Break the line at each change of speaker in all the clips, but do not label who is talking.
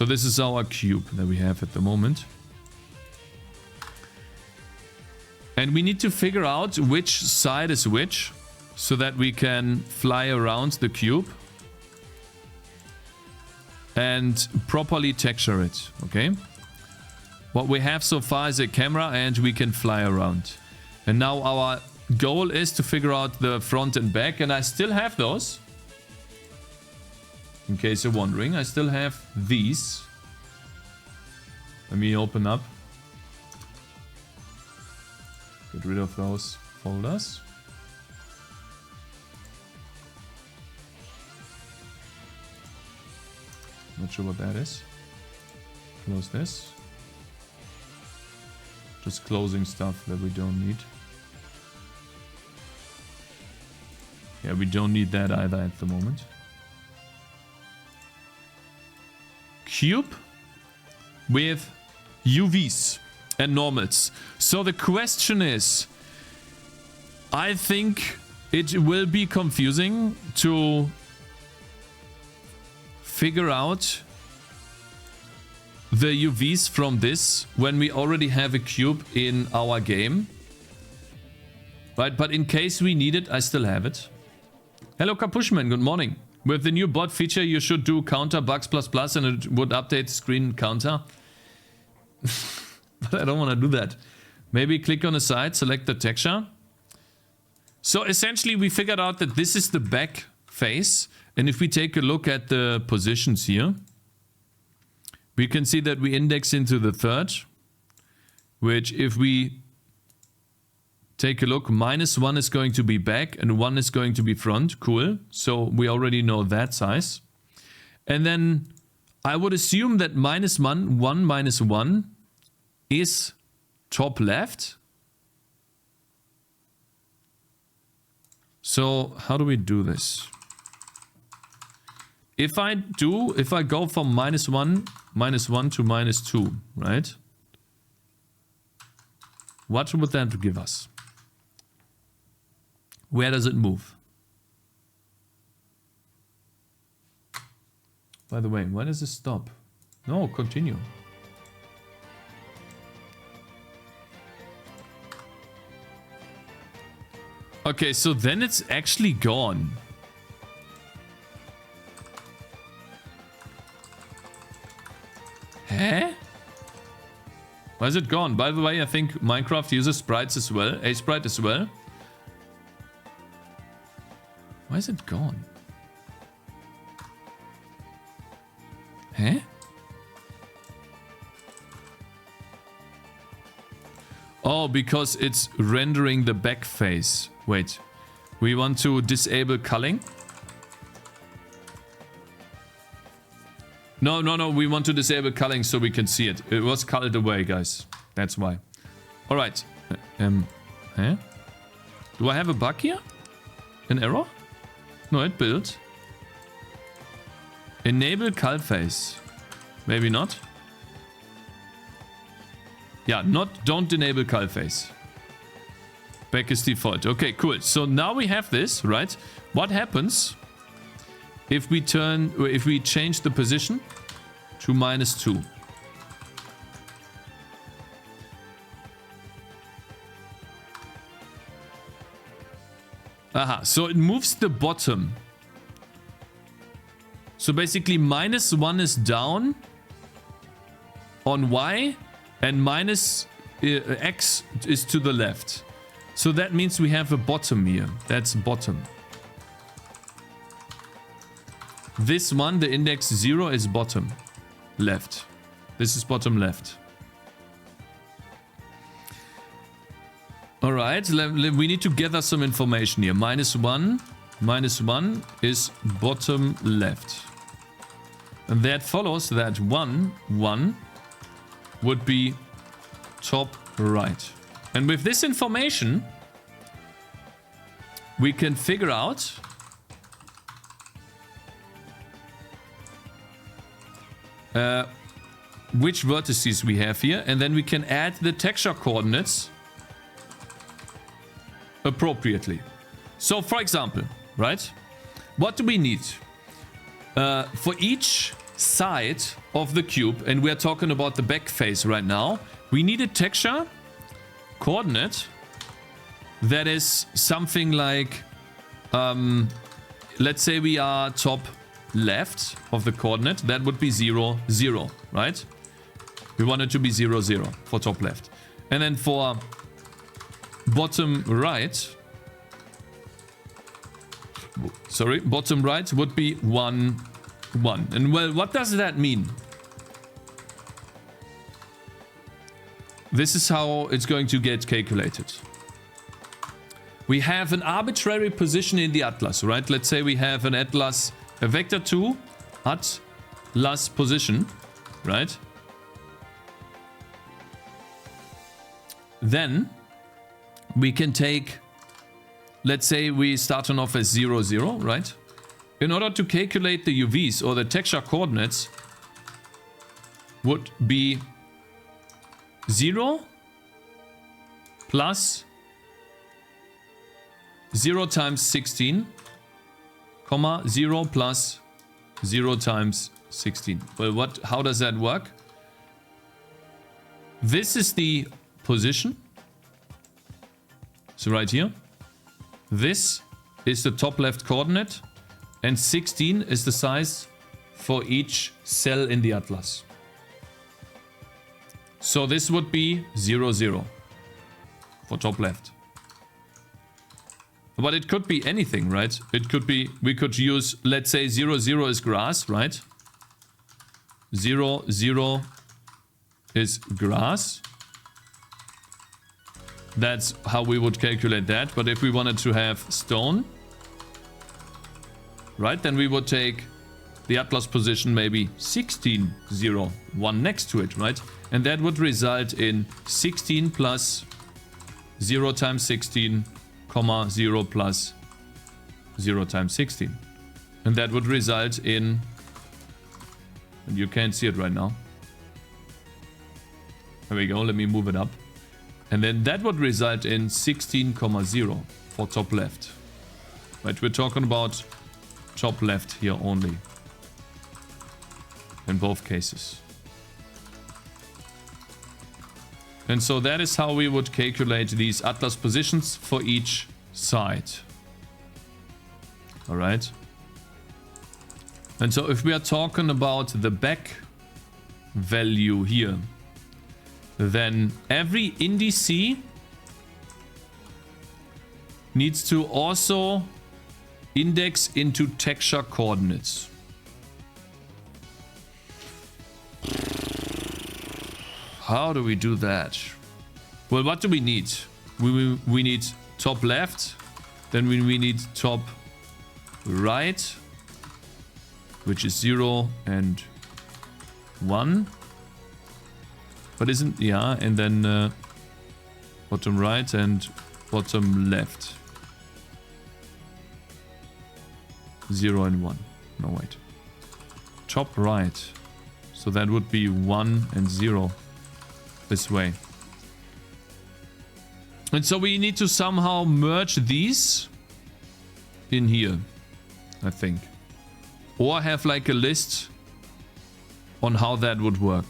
So this is our cube that we have at the moment. And we need to figure out which side is which so that we can fly around the cube and properly texture it, okay? What we have so far is a camera and we can fly around. And now our goal is to figure out the front and back, and I still have those. In case you're wondering, I still have these. Let me open up. Get rid of those folders. Not sure what that is. Close this. Just closing stuff that we don't need. Yeah, we don't need that either at the moment. Cube with UVs and normals. So the question is, I think it will be confusing to figure out the UVs from this when we already have a cube in our game. Right, but in case we need it, I still have it. Hello Kapushman, good morning. With the new bot feature, you should do counter bugs ++ and it would update screen counter. But I don't want to do that. Maybe click on a side, select the texture. So essentially we figured out that this is the back face. And if we take a look at the positions here, we can see that we index into the third, which if we take a look, -1 is going to be back and 1 is going to be front. Cool. So we already know that size. And then I would assume that -1, 1 minus 1 is top left. So how do we do this? If I go from -1 to -2, right? What would that give us? Where does it move? By the way, why does it stop? No, continue. Okay, so then it's actually gone. Huh? Why is it gone? By the way, I think Minecraft uses sprites as well. A sprite as well. Why is it gone? Huh? Oh, because it's rendering the back face. Wait. We want to disable culling? No. We want to disable culling so we can see it. It was culled away, guys. That's why. Alright. Huh? Do I have a bug here? An error? No, it built. Enable cull face. Maybe not. Yeah, don't enable cull face. Back is default. Okay, cool. So now we have this, right? What happens if we change the position to -2? Aha, so it moves the bottom. So basically -1 is down on Y and X is to the left. So that means we have a bottom here. That's bottom. This one, the index 0, is bottom left. This is bottom left. All right, we need to gather some information here. -1 is bottom left. And that follows that 1 would be top right. And with this information, we can figure out which vertices we have here, and then we can add the texture coordinates appropriately. So, for example, right? What do we need? For each side of the cube, and we're talking about the back face right now, we need a texture coordinate that is something like, let's say we are top left of the coordinate. That would be 0, 0, right? We want it to be 0, 0 for top left. And then for bottom right, bottom right would be 1, 1. And well, what does that mean? This is how it's going to get calculated. We have an arbitrary position in the atlas, right? Let's say we have an atlas, a vector 2 atlas position, right? Then we can take, let's say we start off as 0, 0, right? In order to calculate the UVs or the texture coordinates would be 0 plus 0 times 16, comma 0 plus 0 times 16. Well, how does that work? This is the position. So right here. This is the top left coordinate, and 16 is the size for each cell in the atlas. So this would be 0, 0 for top left. But it could be anything, right? It could be, we could use, let's say 0, 0 is grass, right? 0, 0 is grass. That's how we would calculate that. But if we wanted to have stone, right, then we would take the atlas position maybe 16, 0, 1 next to it, right? And that would result in 16 plus 0 times 16, comma 0 plus 0 times 16. And that would result in, and you can't see it right now. There we go, let me move it up. And then that would result in 16, 0 for top left. Right, we're talking about top left here only. In both cases. And so that is how we would calculate these atlas positions for each side. Alright. And so if we are talking about the back value here, then every indice needs to also index into texture coordinates. How do we do that? Well, what do we need? We need top left, then we need top right, which is 0 and 1. But isn't, yeah, and then bottom right and bottom left. 0 and 1. No, wait. Top right. So that would be 1 and 0 this way. And so we need to somehow merge these in here, I think. Or have like a list on how that would work.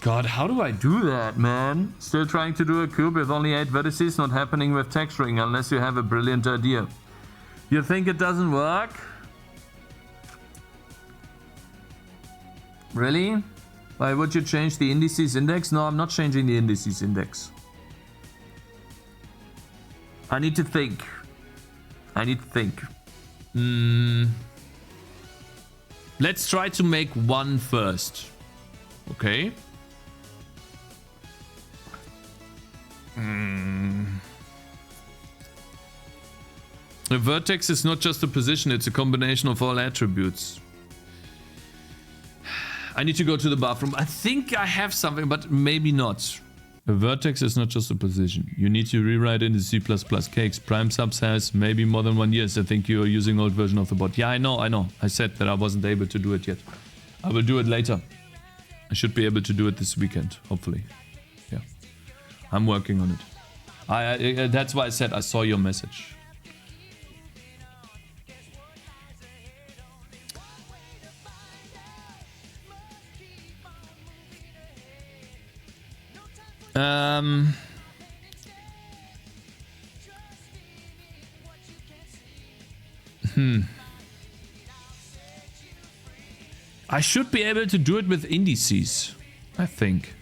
God, how do I do that, man? Still trying to do a cube with only 8 vertices, not happening with texturing unless you have a brilliant idea. You think it doesn't work? Really? Why would you change the indices index? No, I'm not changing the indices index. I need to think. Let's try to make one first. Okay. A vertex is not just a position, it's a combination of all attributes. I need to go to the bathroom. I think I have something, but maybe not. A vertex is not just a position. You need to rewrite in the C++ Cakez. Prime subs has maybe more than 1 year. I think you are using old version of the bot. Yeah, I know. I said that I wasn't able to do it yet. I will do it later. I should be able to do it this weekend, hopefully. Yeah. I'm working on it. That's why I said I saw your message. I should be able to do it with indices, I think.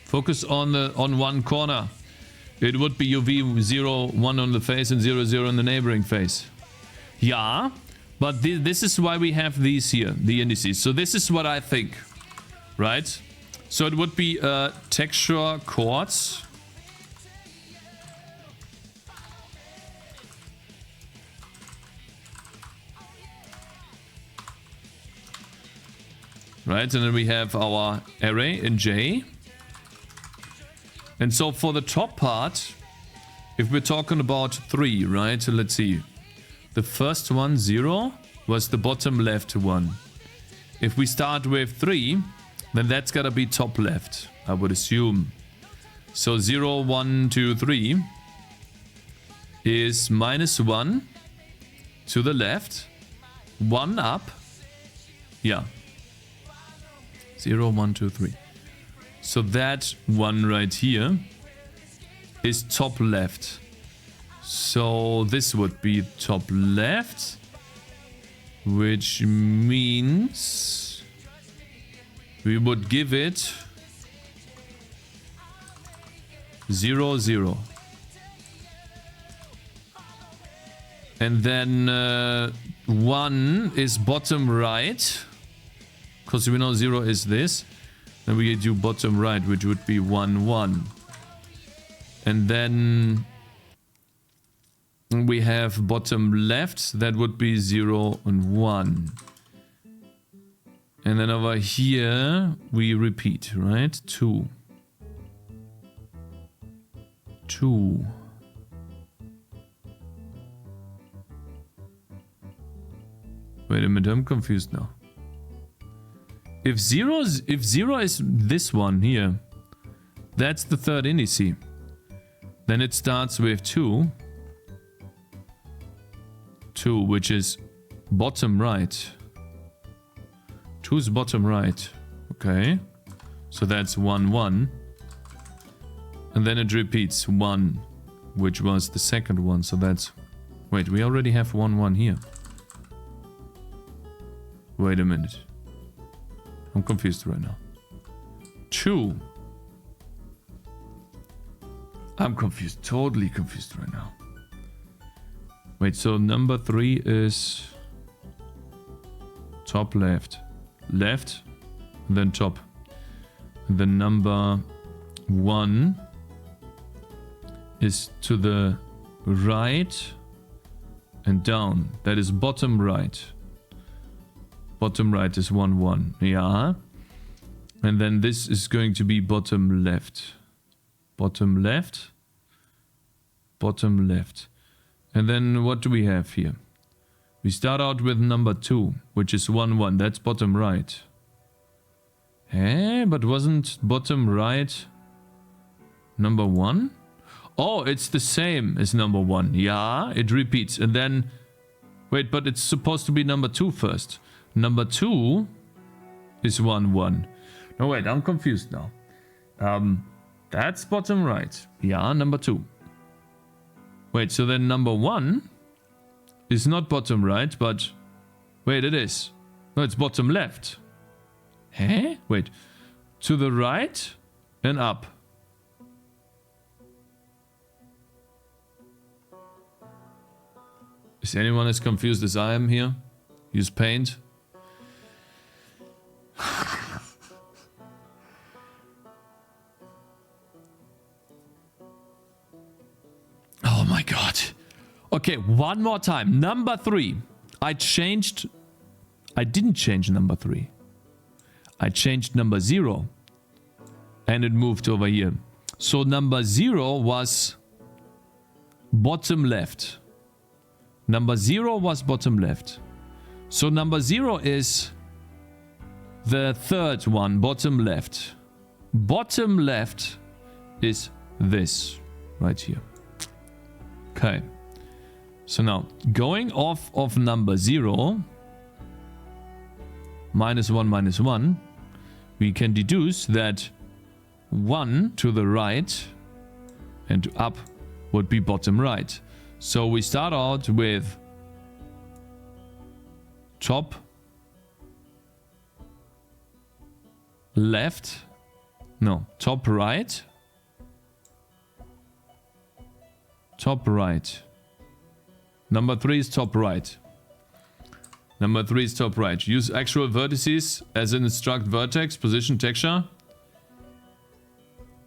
Focus on one corner. It would be UV 0, 1 on the face and 0, 0 in the neighboring face. Yeah, but this is why we have these here, the indices. So this is what I think, right? So it would be texture chords. Right, and then we have our array in J. And so for the top part, if we're talking about 3, right? So let's see. The first one, 0, was the bottom left one. If we start with 3, then that's gotta be top left, I would assume. So 0, 1, 2, 3 is -1 to the left, 1 up. Yeah. 0, 1, 2, 3. So that one right here is top left. So this would be top left, which means we would give it 0, 0. And then 1 is bottom right. Because we know 0 is this. Then we do bottom right, which would be 1, 1. And then we have bottom left. That would be 0 and 1. And then over here, we repeat, right? 2. 2. Wait a minute, I'm confused now. If 0 is this one here, that's the third indice. Then it starts with 2. 2, which is bottom right. 2 is bottom right. Okay. So that's 1, 1. And then it repeats 1, which was the second one. So that's... Wait, we already have 1, 1 here. Wait a minute. I'm confused right now. 2. I'm confused. Totally confused right now. Wait, so number 3 is top left. Left, and then top. And then number 1 is to the right and down. That is bottom right. Bottom right is 1, 1. Yeah. And then this is going to be bottom left. Bottom left. Bottom left. And then what do we have here? We start out with number 2, which is 1, 1. That's bottom right. Eh? But wasn't bottom right number 1? Oh, it's the same as number 1. Yeah, it repeats. And then... Wait, but it's supposed to be number 2 first. Number 2 is 1, 1. No, wait, I'm confused now. That's bottom right. Yeah, number 2. Wait, so then number 1 is not bottom right, but... Wait, it is. No, it's bottom left. Eh? Wait. To the right and up. Is anyone as confused as I am here? Use paint. Oh my god. Okay, one more time. Number 3. I didn't change number 3. I changed number 0. And it moved over here. So number 0 was bottom left. Number 0 was bottom left. So number 0 is the third one, bottom left. Bottom left is this right here. Okay. So now, going off of number 0, -1, -1, we can deduce that 1 to the right and up would be bottom right. So we start out with top left, no, top right, top right. Number 3 is top right. Number 3 is top right. Use actual vertices as an instruct vertex, position, texture.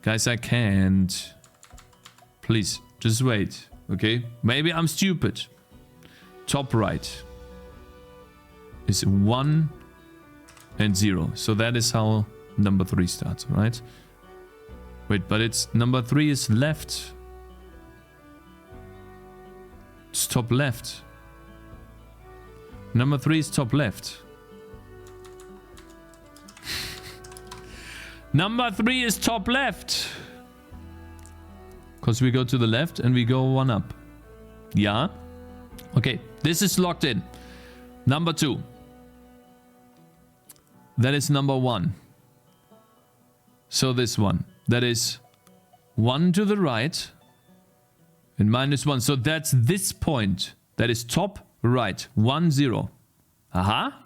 Guys, I can't. Please, just wait, okay? Maybe I'm stupid. Top right is 1 and 0. So that is how number 3 starts, right? Wait, but it's number 3 is left. It's top left. Number 3 is top left. Number 3 is top left. Because we go to the left and we go 1 up. Yeah. Okay, this is locked in. Number 2. That is number 1. So this one. That is 1 to the right. And -1. So that's this point. That is top right. 1, 0. Aha.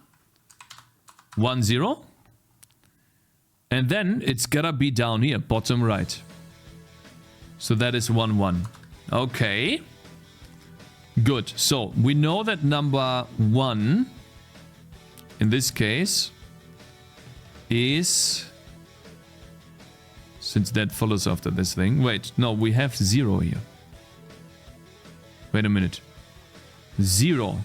1, 0. And then it's gotta be down here. Bottom right. So that is 1, 1. Okay. Good. So we know that number 1 in this case is... Since that follows after this thing. Wait, no, we have 0 here. Wait a minute. 0.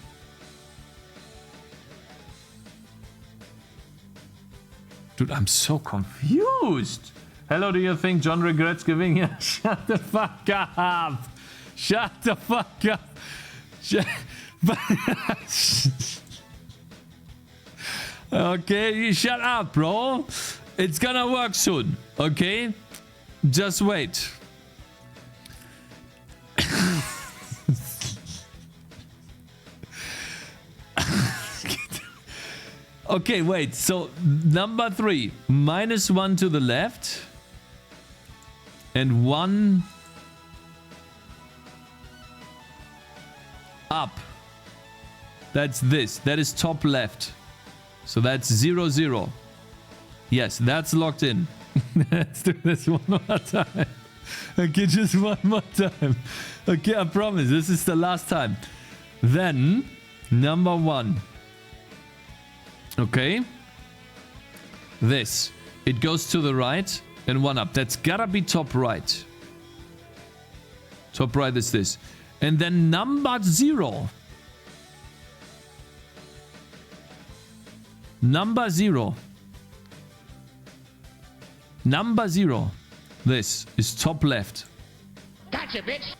Dude, I'm so confused. Hello, do you think John regrets giving you? Shut the fuck up. Shut the fuck up. Okay, you shut up, bro. It's gonna work soon, okay? Just wait. Okay, wait. So, number 3. -1 to the left. And 1 up. That's this. That is top left. So that's 0, 0. Yes, that's locked in. Let's do this one more time. Okay, just one more time. Okay, I promise. This is the last time. Then, number 1. Okay. This. It goes to the right and 1 up. That's gotta be top right. Top right is this. And then number 0. Number 0. Number 0. This is top left.
Gotcha, bitch.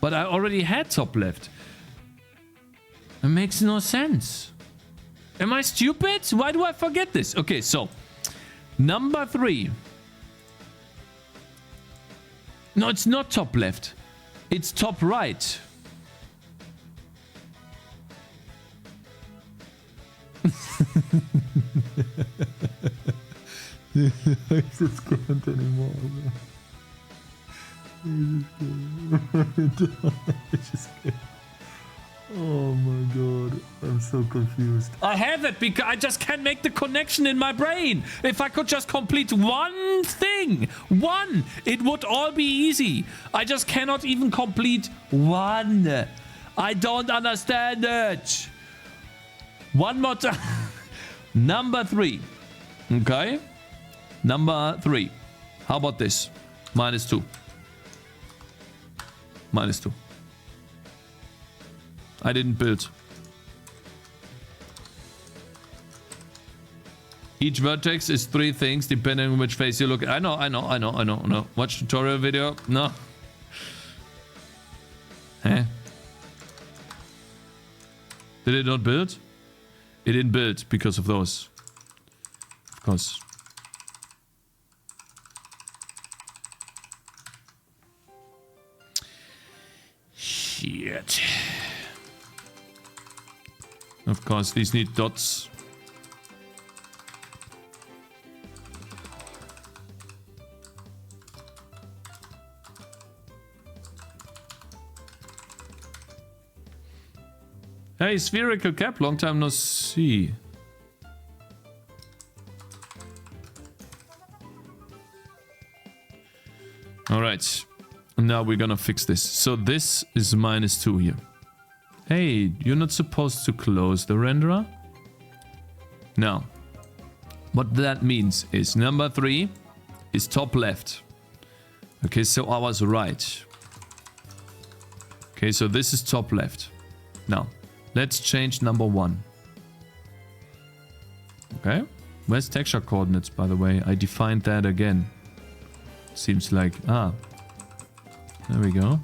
But I already had top left. It makes no sense. Am I stupid? Why do I forget this? Okay, so number 3. No, it's not top left. It's top right. I just can't anymore. I just can't. Oh my god, I'm so confused. I have it because I just can't make the connection in my brain. If I could just complete one thing, it would all be easy. I just cannot even complete one. I don't understand it. One more time. Number 3. Okay. Number 3. How about this? -2. -2. I didn't build. Each vertex is 3 things depending on which face you look at. I know. Watch tutorial video. No. Huh? Did it not build? It didn't build because of those. Of course. Shit. Of course, these need dots. Hey, Spherical Cap, long time no see. Alright, now we're gonna fix this. So this is -2 here. Hey, you're not supposed to close the renderer? Now, what that means is number 3 is top left. Okay, so I was right. Okay, so this is top left. Now, let's change number 1. Okay, where's texture coordinates, by the way? I defined that again. Seems like, there we go.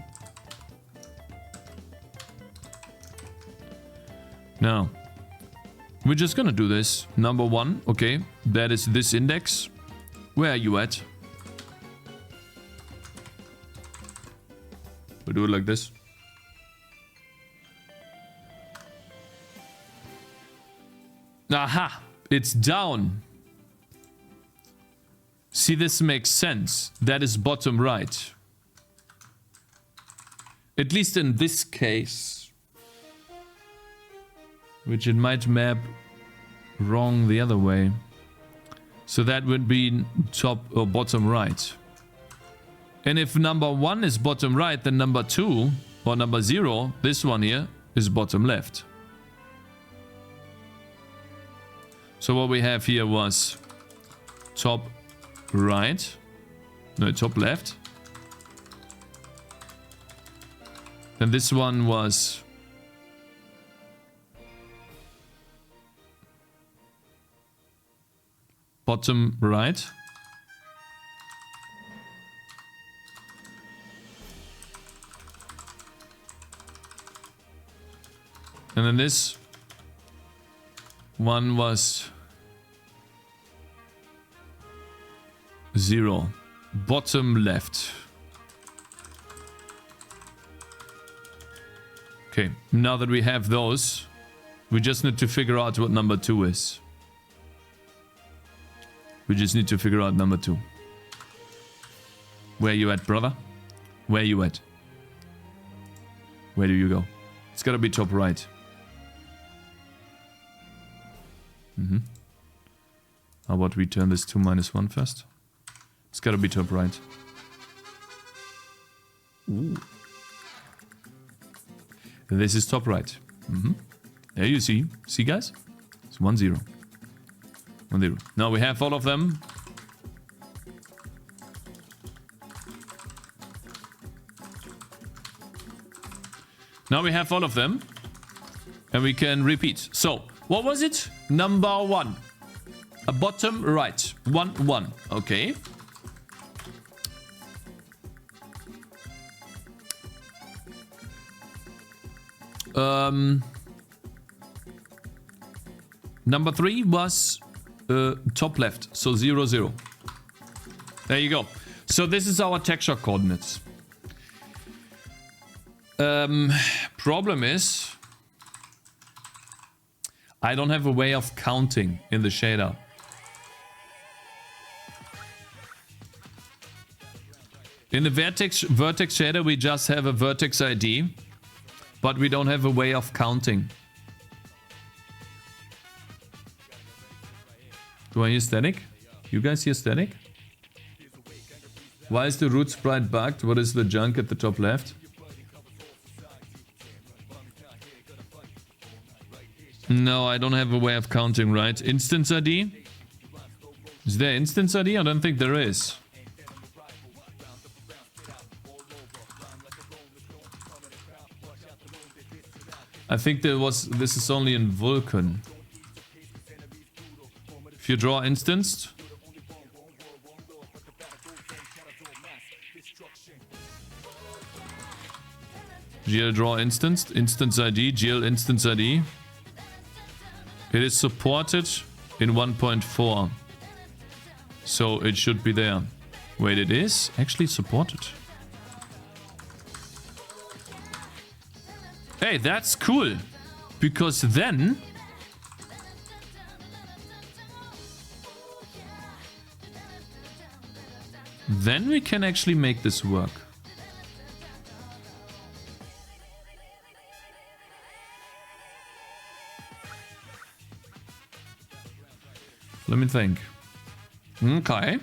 Now, we're just gonna do this. Number 1, okay, that is this index. Where are you at? We'll do it like this. Aha! It's down. See, this makes sense. That is bottom right. At least in this case. Which it might map wrong the other way. So that would be top or bottom right. And if number 1 is bottom right, then number 2 or number 0, this one here, is bottom left. So what we have here was top right, no, top left. And this one was bottom right. And then this one was 0, bottom left. Okay, now that we have those, we just need to figure out what number 2 is. We just need to figure out number 2. Where you at, brother? Where you at? Where do you go? It's gotta be top right. How about we turn this to -1 first? It's gotta be top right. Ooh. This is top right. There you see. See, guys? It's 1, 0. 1, 0. Now we have all of them. Now we have all of them. And we can repeat. So, what was it? Number 1. A bottom right. 1, 1. Okay. Number 3 was top left. So 0, 0. There you go. So this is our texture coordinates. Problem is, I don't have a way of counting in the shader. In the vertex shader, we just have a vertex ID, but we don't have a way of counting. Do I hear static? You guys hear static? Why is the root sprite bugged? What is the junk at the top left? No, I don't have a way of counting, right? Instance ID? Is there instance ID? I don't think there is. I think this is only in Vulkan. If you draw instanced. GL draw instanced, instance ID, GL instance ID. It is supported in 1.4. So it should be there. Wait, it is actually supported. Hey, that's cool. Because then we can actually make this work. Let me think. Okay.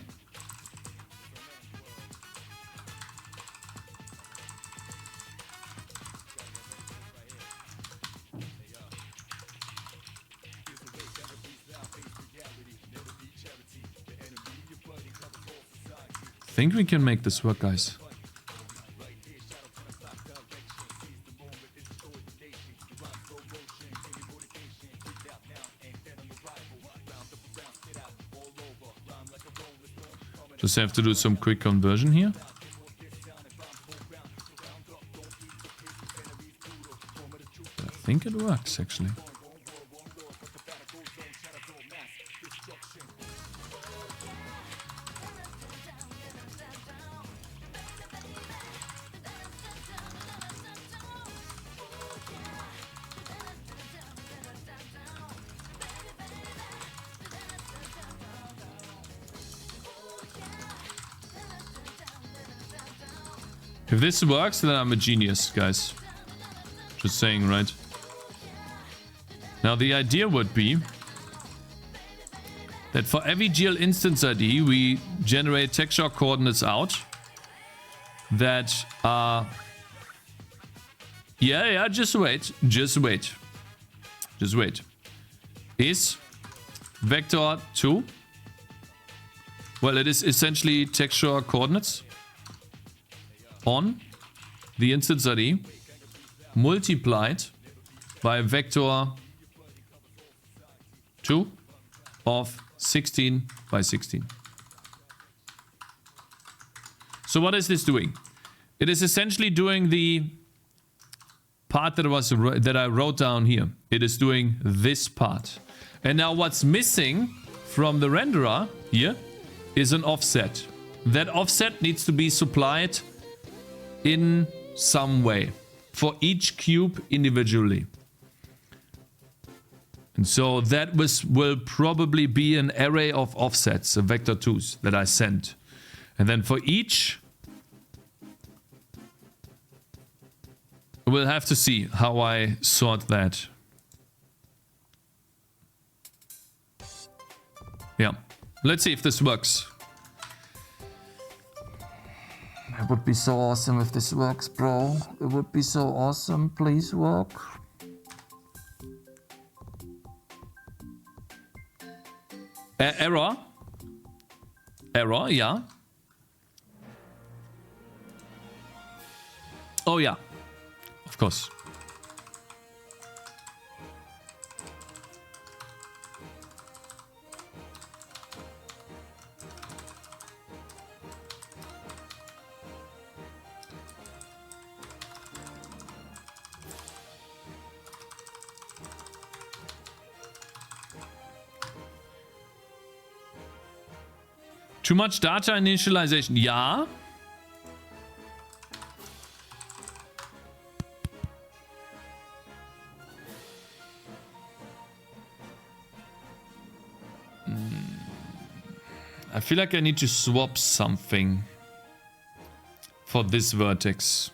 I think we can make this work, guys. Just have to do some quick conversion here. I think it works, actually. If this works, then I'm a genius, guys. Just saying, right? Now, the idea would be that for every GL instance ID, we generate texture coordinates out that are... Yeah, just wait. Just wait. Is vector 2. Well, it is essentially texture coordinates on the instance ID multiplied by vector 2 of 16 by 16. So what is this doing? It is essentially doing the part that I wrote down here. It is doing this part. And now what's missing from the renderer here is an offset. That offset needs to be supplied in some way for each cube individually. And so that will probably be an array of offsets, vector 2s that I sent. And then for each, we'll have to see how I sort that. Yeah, let's see if this works. It would be so awesome if this works, bro. It would be so awesome. Please work. Error. Error, yeah. Oh, yeah. Of course. Too much data initialization. Ja. I feel like I need to swap something for this vertex.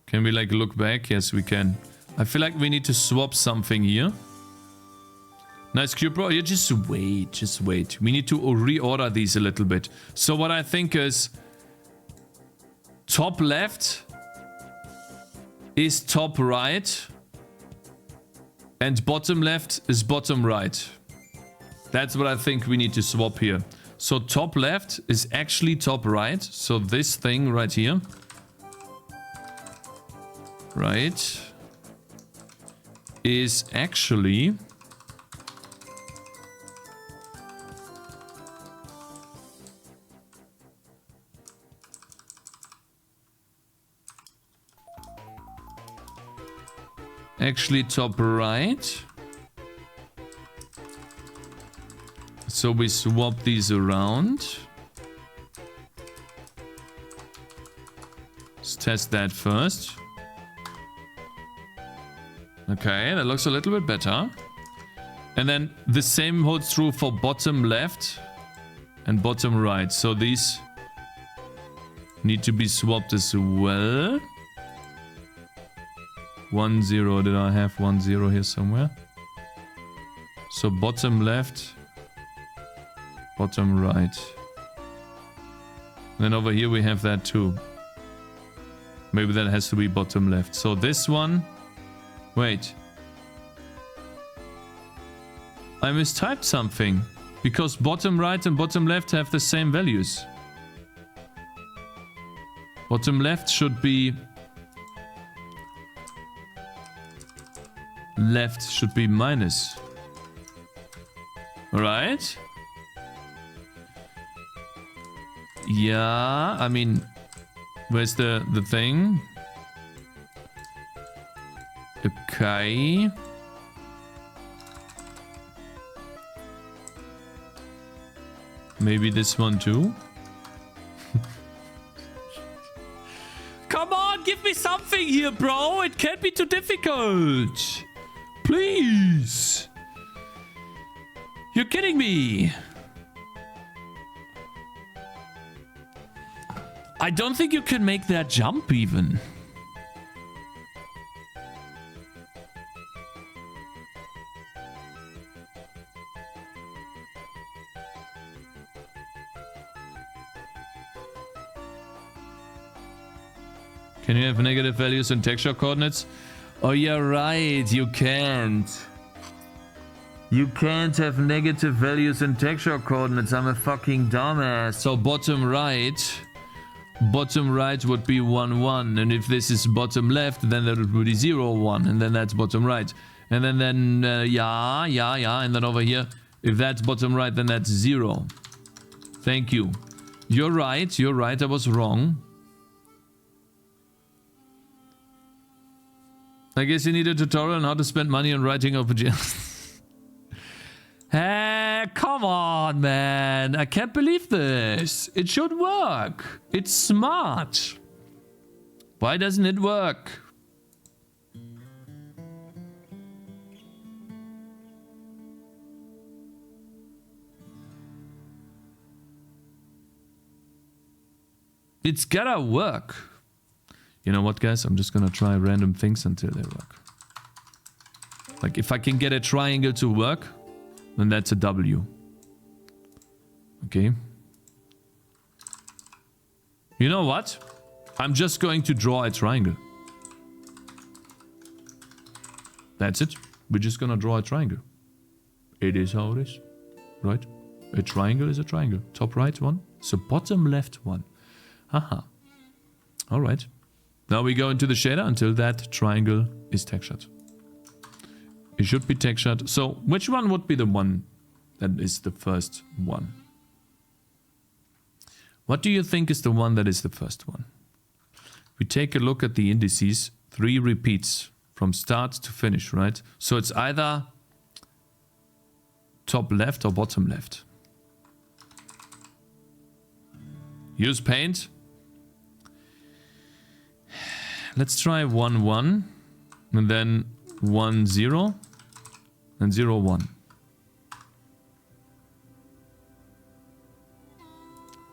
Can we like look back? Yes, we can. I feel like we need to swap something here. Nice cube, bro. Yeah, just wait. Just wait. We need to reorder these a little bit. So what I think is top left is top right and bottom left is bottom right. That's what I think we need to swap here. So top left is actually top right. So this thing right here. Right. Is actually... actually top right. So we swap these around. Let's test that first. Okay, that looks a little bit better. And then the same holds true for bottom left and bottom right. So these need to be swapped as well. 1 0. Did I have 1 0 here somewhere? So bottom left, bottom right. Then over here we have that too. Maybe that has to be bottom left. So this one... Wait. I mistyped something. Because bottom right and bottom left have the same values. Bottom left should be... Left should be minus. Right? Yeah, I mean... Where's the thing? Okay. Maybe this one too? Come on, give me something here, bro! It can't be too difficult! Please! You're kidding me! I don't think you can make that jump even. Can you have negative values in texture coordinates? Oh, yeah, right. You can't. You can't have negative values in texture coordinates. I'm a fucking dumbass. So bottom right would be 1, 1. And if this is bottom left, then that would be 0, 1. And then that's bottom right. And then yeah. And then over here, if that's bottom right, then that's 0. Thank you. You're right. I was wrong. I guess you need a tutorial on how to spend money on writing OpenGL. Hey, come on, man. I can't believe this. It should work. It's smart. Why doesn't it work? It's gotta work. You know what, guys? I'm just gonna try random things until they work. Like, if I can get a triangle to work, then that's a W. Okay. You know what? I'm just going to draw a triangle. That's it. We're just gonna draw a triangle. It is how it is. Right? A triangle is a triangle. Top right one. So bottom left one. Haha. Alright. Now we go into the shader until that triangle is textured. It should be textured. So which one would be the one that is the first one? What do you think is the one that is the first one? We take a look at the indices. 3 repeats from start to finish, right? So it's either top left or bottom left. Use paint. Let's try 1, 1, and then 1, 0, and 0, 1.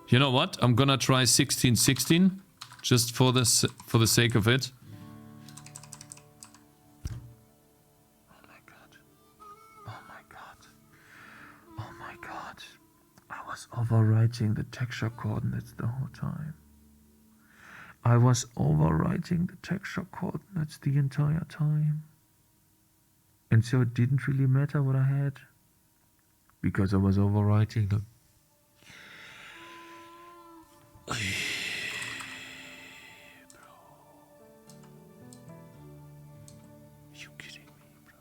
You know what? I'm gonna try 16, 16, just for the sake of it. Oh my god! Oh my god! Oh my god! I was overwriting the texture coordinates the whole time. I was overwriting the texture coordinates the entire time. And so it didn't really matter what I had. Because I was overwriting them. You kidding me, bro?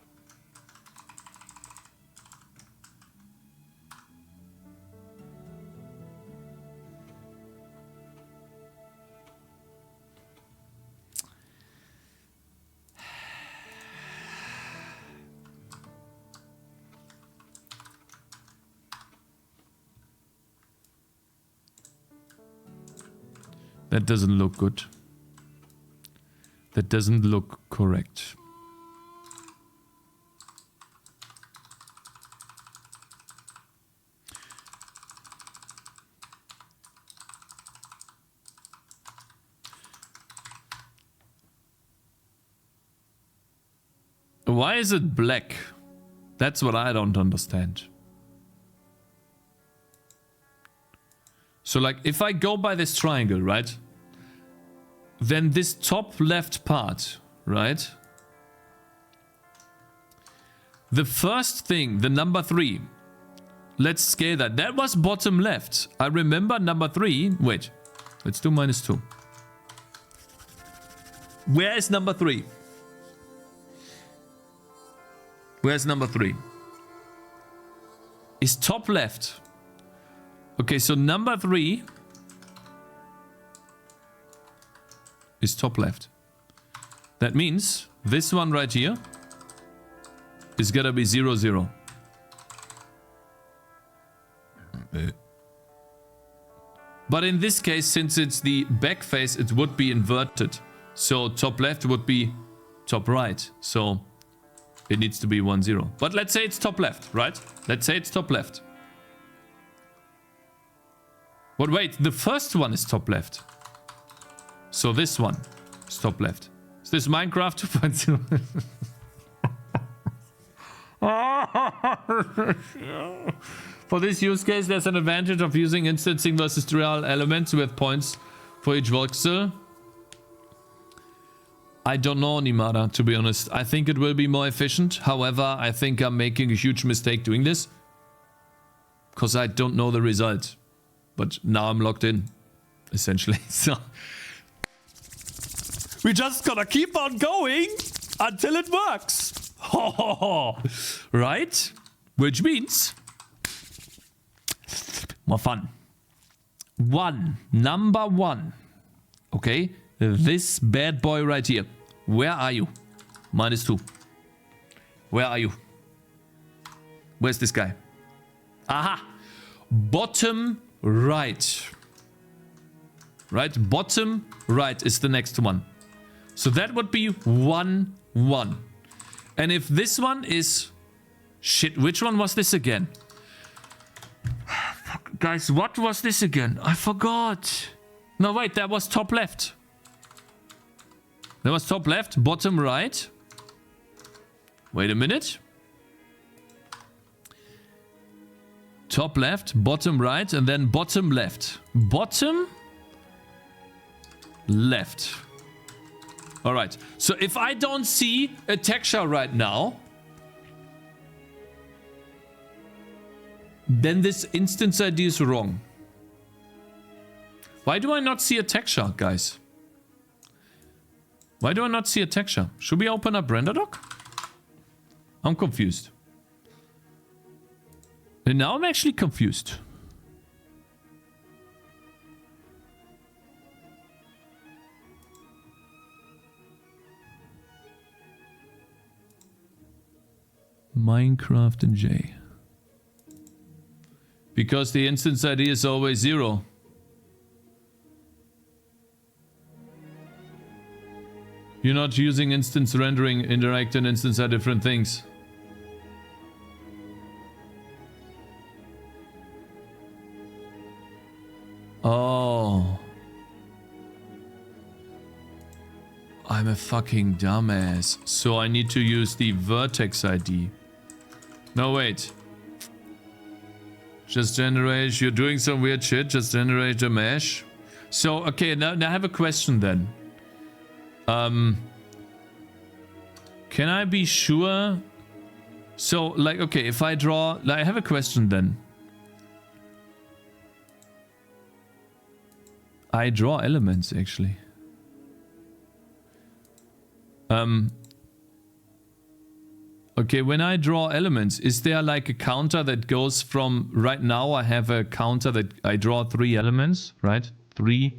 That doesn't look good. That doesn't look correct. Why is it black? That's what I don't understand. So like if I go by this triangle, right? Then this top left part, right? The first thing, the number 3. Let's scale that. That was bottom left. I remember number 3. Wait. Let's do -2. Where is number 3? Where's number 3? Is top left. Okay, so number 3 is top left. That means this one right here is gonna be 0, 0. But in this case, since it's the back face, it would be inverted. So top left would be top right. So it needs to be 1, 0. But let's say it's top left, right? Let's say it's top left. But wait, the first one is top left. So this one is top left. Is this Minecraft 2.0? For this use case, there's an advantage of using instancing versus real elements with points for each voxel. I don't know, Nimada, to be honest. I think it will be more efficient. However, I think I'm making a huge mistake doing this. Because I don't know the result. But now I'm locked in, essentially. So we just gotta keep on going until it works. Right? Which means more fun. Number 1. Okay, this bad boy right here. Where are you? -2. Where are you? Where's this guy? Aha! Bottom right. Right? Bottom right is the next one. So that would be 1, 1. And if this one is... Shit, which one was this again? Fuck, guys, what was this again? I forgot. No, wait, that was top left. That was top left, bottom right. Wait a minute. Top left, bottom right, and then bottom left. Bottom left. All right. So if I don't see a texture right now, then this instance ID is wrong. Why do I not see a texture, guys? Why do I not see a texture? Should we open up RenderDoc? I'm confused. And now I'm actually confused. Minecraft and J. Because the instance ID is always 0. You're not using instance rendering, indirect and instance are different things. Oh. I'm a fucking dumbass. So I need to use the vertex ID. No, wait. Just generate, you're doing some weird shit, just generate a mesh. So, okay, now I have a question then. Can I be sure? So, like, okay, if I draw, like, I have a question then. I draw elements, actually. Okay, when I draw elements, is there like a counter that goes from... Right now I have a counter that I draw 3 elements, right? 3.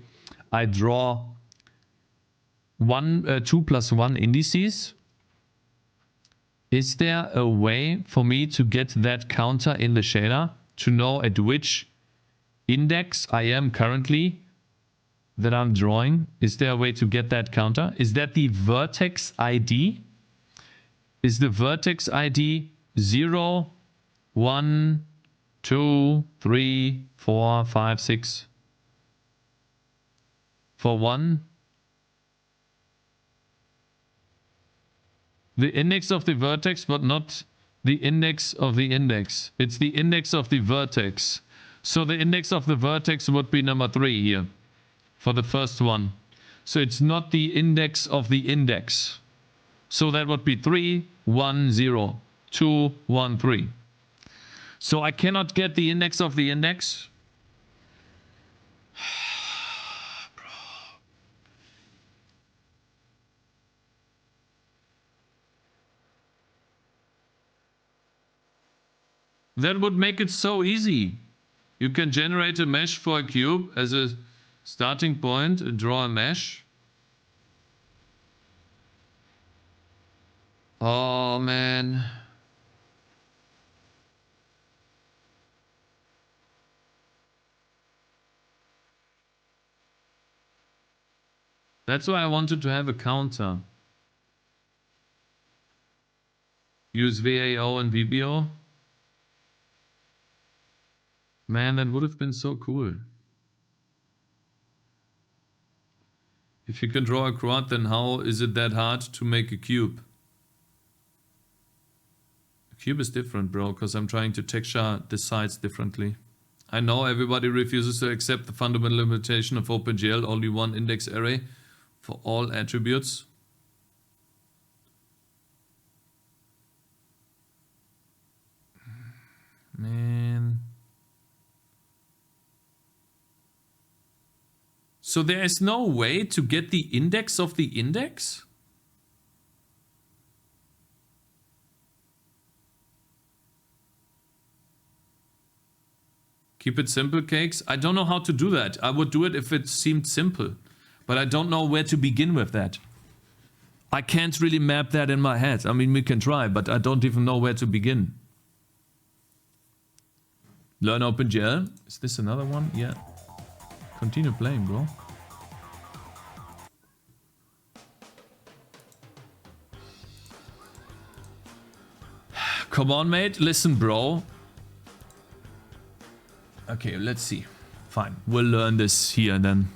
I draw 2 plus 1 indices. Is there a way for me to get that counter in the shader to know at which index I am currently that I'm drawing? Is there a way to get that counter? Is that the vertex ID? Is the vertex ID 0, 1, 2, 3, 4, 5, 6? For 1? The index of the vertex, but not The index of the index. It's the index of the vertex. So the index of the vertex would be number 3 here. For the first one. So it's not the index of the index. So that would be 3, 1, 0, 2, 1, 3. So I cannot get the index of the index. That would make it so easy. You can generate a mesh for a cube as a starting point and draw a mesh. Oh man. That's why I wanted to have a counter. Use VAO and VBO. Man, that would have been so cool. If you can draw a quad, then how is it that hard to make a cube? A cube is different, bro, because I'm trying to texture the sides differently. I know everybody refuses to accept the fundamental limitation of OpenGL, only one index array for all attributes. Man. So there is no way to get the index of the index? Keep it simple, Cakes. I don't know how to do that. I would do it if it seemed simple. But I don't know where to begin with that. I can't really map that in my head. I mean, we can try, but I don't even know where to begin. Learn OpenGL. Is this another one? Yeah. Continue playing, bro. Come on, mate. Listen, bro. Okay, let's see. Fine. We'll learn this here then.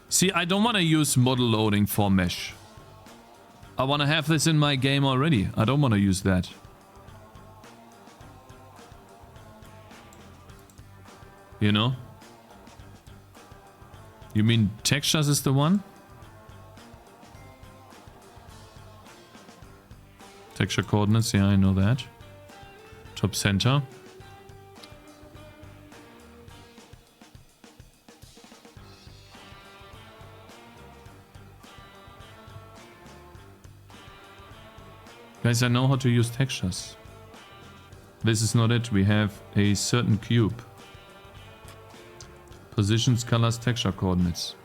See, I don't want to use model loading for mesh. I want to have this in my game already. I don't want to use that. You know? You mean textures is the one? Texture coordinates, yeah, I know that. Top center. Guys, I know how to use textures. This is not it. We have a certain cube. Positions, colors, texture coordinates.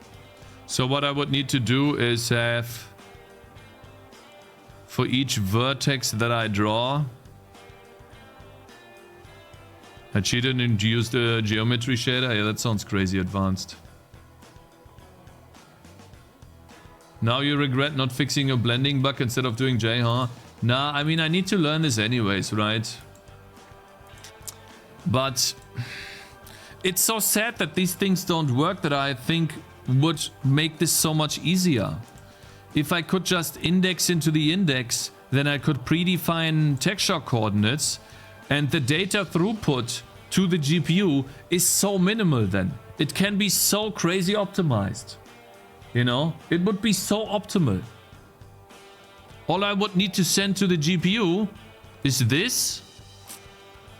So what I would need to do is have, for each vertex that I draw, I cheated and used the geometry shader. Yeah, that sounds crazy advanced. Now you regret not fixing your blending bug instead of doing J, huh? Nah, I mean, I need to learn this anyways, right? But it's so sad that these things don't work that I think would make this so much easier. If I could just index into the index, then I could predefine texture coordinates and the data throughput to the GPU is so minimal then. It can be so crazy optimized. You know, it would be so optimal. All I would need to send to the GPU is this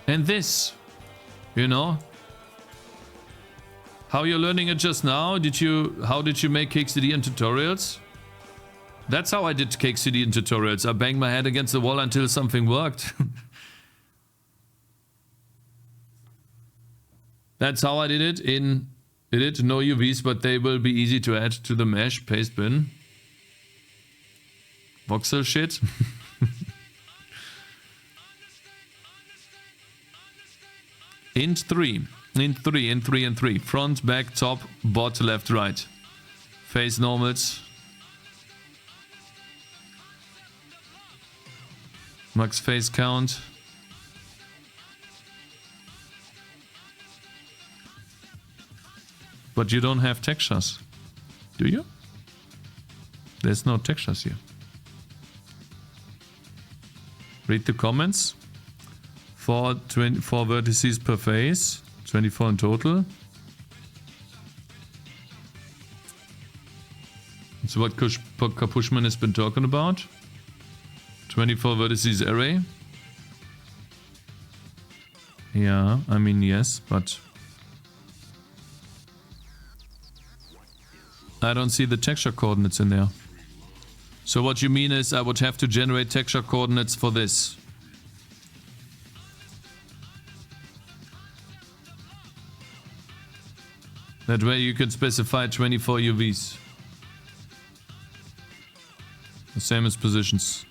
and this, you know. How you're learning it just now? How did you make Cakez in tutorials? That's how I did Cakez in tutorials. I banged my head against the wall until something worked. That's how I did it in Edit. No UVs, but they will be easy to add to the mesh paste bin. Voxel shit. Int 3. Int 3, int 3, int 3. Front, back, top, bot, left, right. Face normals. Max face count. But you don't have textures, do you? There's no textures here. Read the comments. 4 vertices per face. 24 in total. It's what Kapushman has been talking about. 24 vertices array. Yeah, I mean, yes, but I don't see the texture coordinates in there. So what you mean is I would have to generate texture coordinates for this. That way you can specify 24 UVs. The same as positions.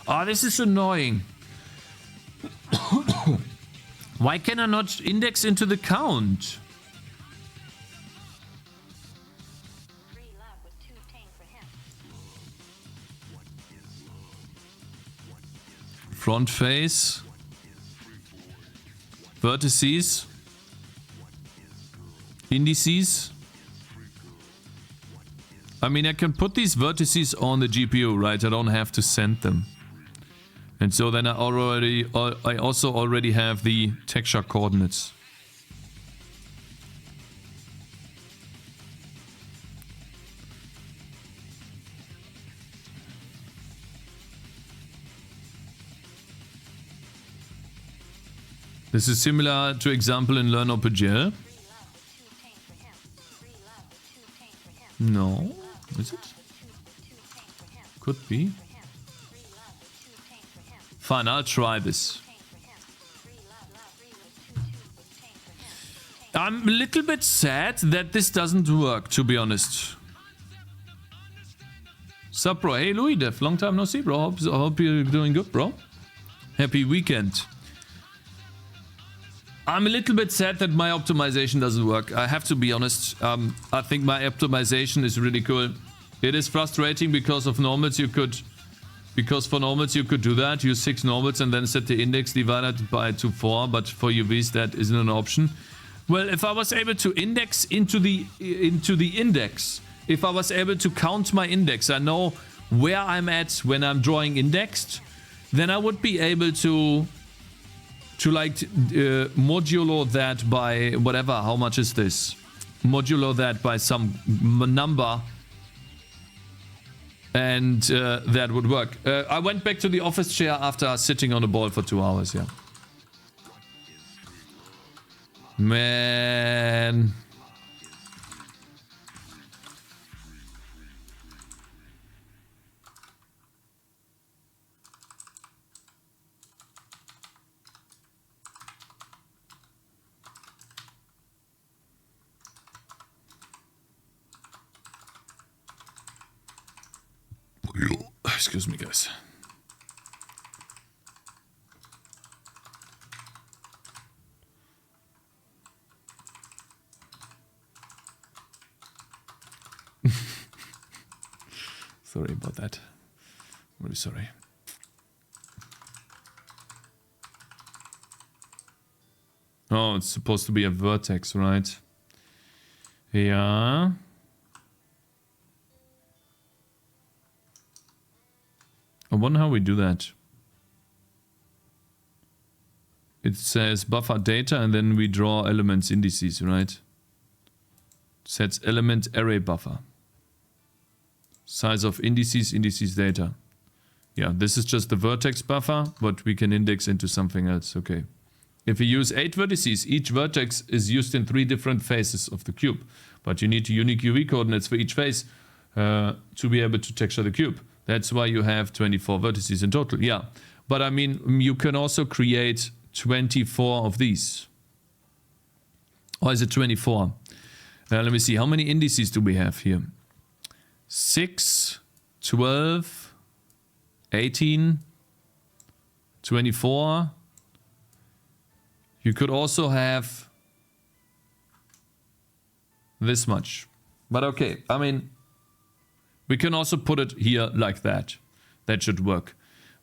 Oh, this is annoying. Why can I not index into the count? Front face. Vertices. Indices. I mean, I can put these vertices on the GPU, right? I don't have to send them. And so then I also already have the texture coordinates. This is similar to example in Learn OpenGL. No, is it? Could be. Fine, I'll try this. I'm a little bit sad that this doesn't work, to be honest. Sup, bro? Hey, Louis Def, long time no see, bro. I hope you're doing good, bro. Happy weekend. I'm a little bit sad that my optimization doesn't work. I have to be honest. I think my optimization is really cool. It is frustrating because of normals you could... Because for normals you could do that, use 6 normals and then set the index divided by 4, but for UVs that isn't an option. Well, if I was able to index into the index, if I was able to count my index, I know where I'm at when I'm drawing indexed, then I would be able to like modulo that by whatever, how much is this? Modulo that by some number. And that would work. I went back to the office chair after sitting on a ball for 2 hours, yeah. Man. Excuse me, guys. Sorry about that. Really sorry. Oh, it's supposed to be a vertex, right? Yeah. I wonder how we do that. It says buffer data and then we draw elements indices, right? Sets element array buffer. Size of indices, indices data. Yeah, this is just the vertex buffer, but we can index into something else. Okay. If we use 8 vertices, each vertex is used in 3 different faces of the cube. But you need unique UV coordinates for each face to be able to texture the cube. That's why you have 24 vertices in total. Yeah, but I mean, you can also create 24 of these. Or is it 24? Let me see. How many indices do we have here? 6, 12, 18, 24. You could also have this much. But okay, I mean... We can also put it here like that. That should work.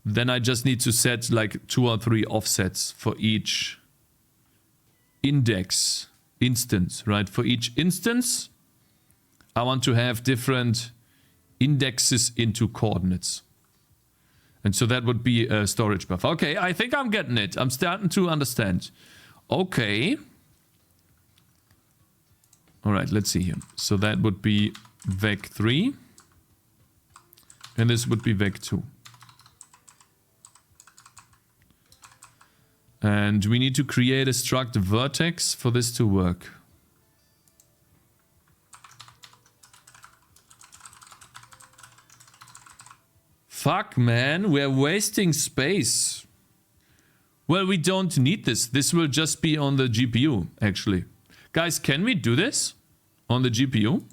Then I just need to set like 2 or 3 offsets for each index instance, right? For each instance, I want to have different indexes into coordinates. And so that would be a storage buffer. Okay, I think I'm getting it. I'm starting to understand. Okay. All right, let's see here. So that would be vec3. And this would be vec2. And we need to create a struct vertex for this to work. Fuck, man, we're wasting space. Well, we don't need this. This will just be on the GPU, actually. Guys, can we do this on the GPU?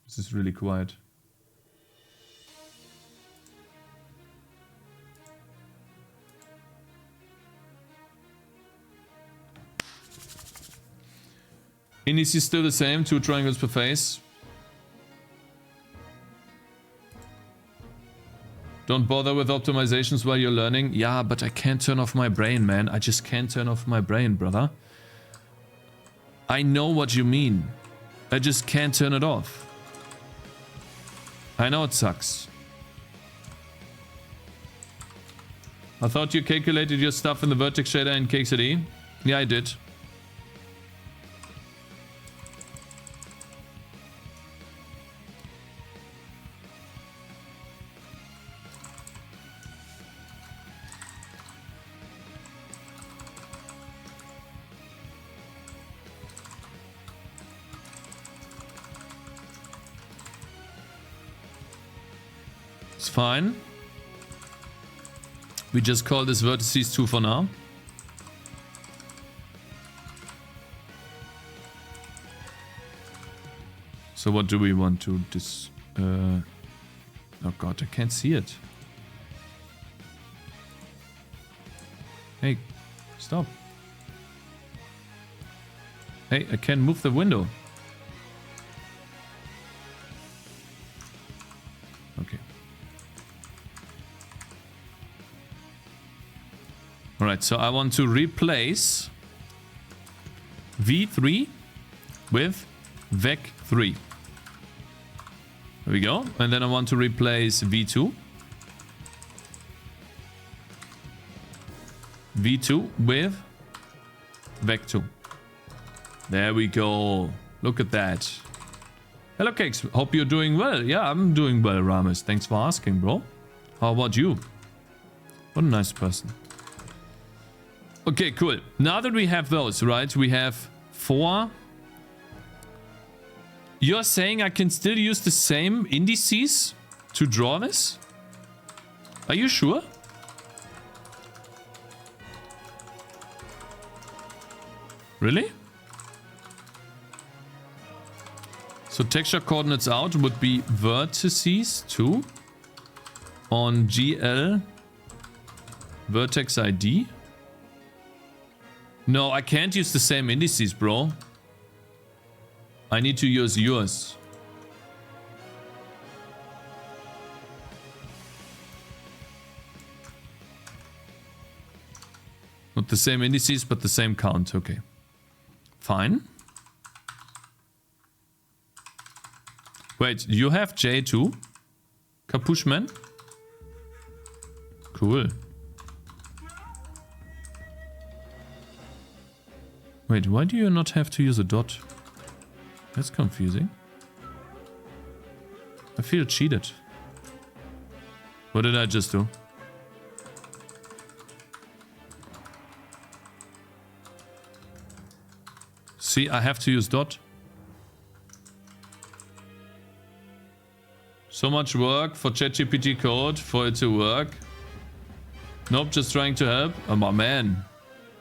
This is really quiet. Indices is still the same, 2 triangles per face. Don't bother with optimizations while you're learning. Yeah, but I can't turn off my brain, man. I just can't turn off my brain, brother. I know what you mean. I just can't turn it off. I know it sucks. I thought you calculated your stuff in the vertex shader in Cakez. Yeah, I did. It's fine. We just call this vertices 2 for now. So what do we want to oh god, I can't see it. Hey, stop. Hey, I can move the window. Okay. Alright, so I want to replace V3 with Vec3. There we go. And then I want to replace V2. V2 with Vec2. There we go. Look at that. Hello, Cakez. Hope you're doing well. Yeah, I'm doing well, Rames. Thanks for asking, bro. How about you? What a nice person. Okay, cool. Now that we have those, right? We have 4. You're saying I can still use the same indices to draw this? Are you sure? Really? So texture coordinates out would be vertices 2 on GL vertex ID. No, I can't use the same indices, bro. I need to use yours. Not the same indices, but the same count. Okay. Fine. Wait, you have J2? Capuchman? Cool. Wait, why do you not have to use a dot? That's confusing. I feel cheated. What did I just do? See, I have to use dot. So much work for ChatGPT code for it to work. Nope, just trying to help. Oh my man.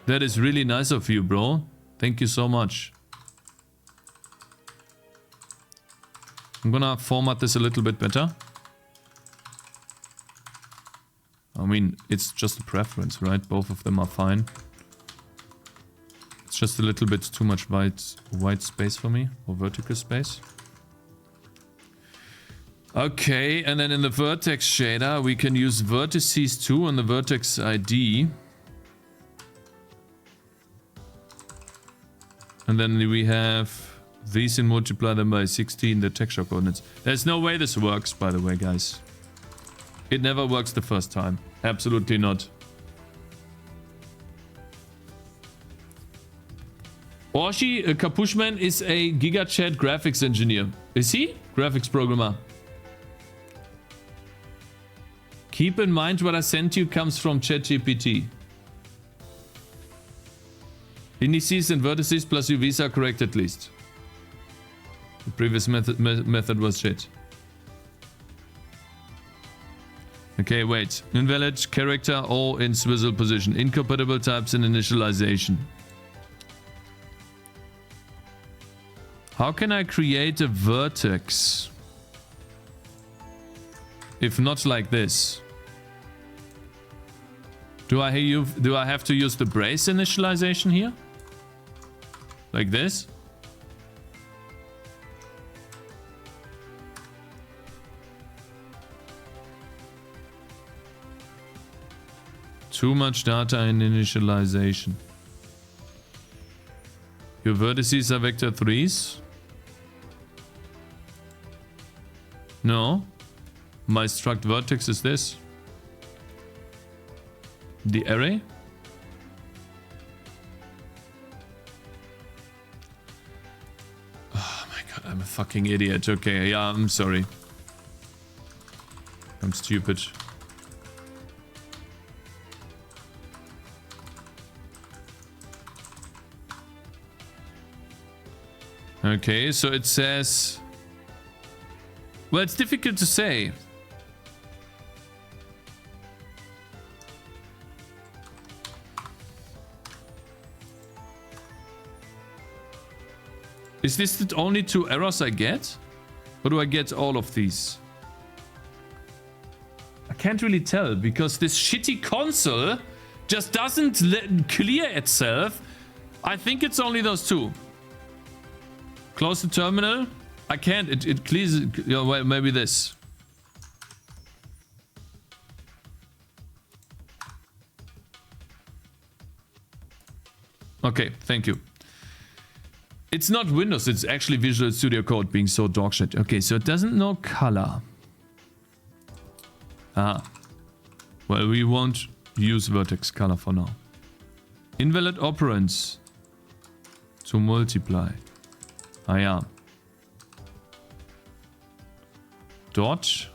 That is really nice of you, bro. Thank you so much. I'm gonna format this a little bit better. I mean, it's just a preference, right? Both of them are fine. It's just a little bit too much white space for me, or vertical space. Okay, and then in the vertex shader, we can use vertices 2 on the vertex ID. And then we have these and multiply them by 16, the texture coordinates. There's no way this works, by the way, guys. It never works the first time. Absolutely not. Orshi Kapushman is a GigaChat graphics engineer. Is he? Graphics programmer. Keep in mind what I sent you comes from ChatGPT. Indices and vertices plus UVs are correct at least. The previous method was shit. Okay, wait. Invalid character or in swizzle position. Incompatible types in initialization. How can I create a vertex? If not like this. Do I have to use the brace initialization here? Like this? Too much data in initialization. Your vertices are vector 3s? No. My struct vertex is this. The array? Oh my god, I'm a fucking idiot. Okay, yeah, I'm sorry. I'm stupid. Okay, so it says... Well, it's difficult to say. Is this the only 2 errors I get? Or do I get all of these? I can't really tell because this shitty console just doesn't clear itself. I think it's only those 2. Close the terminal. I can't. It clears it. You know, well, maybe this. Okay, thank you. It's not Windows, it's actually Visual Studio Code being so dogshit. Okay, so it doesn't know color. Ah. Well, we won't use vertex color for now. Invalid operands to multiply. Ah ja. Dot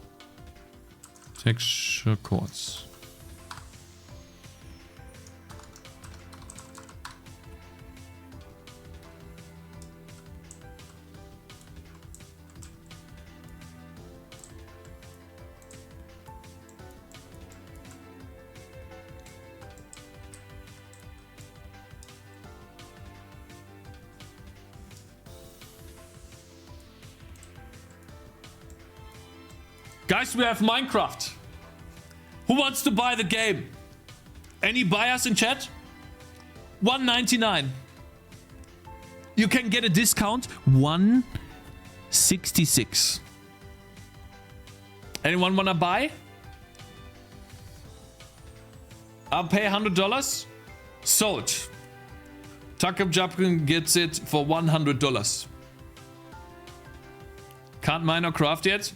texture chords. Guys, we have Minecraft. Who wants to buy the game? Any buyers in chat? $1.99. You can get a discount. $1.66. Anyone wanna buy? I'll pay $100. Sold. Takam Japkin gets it for $100. Can't mine or craft yet?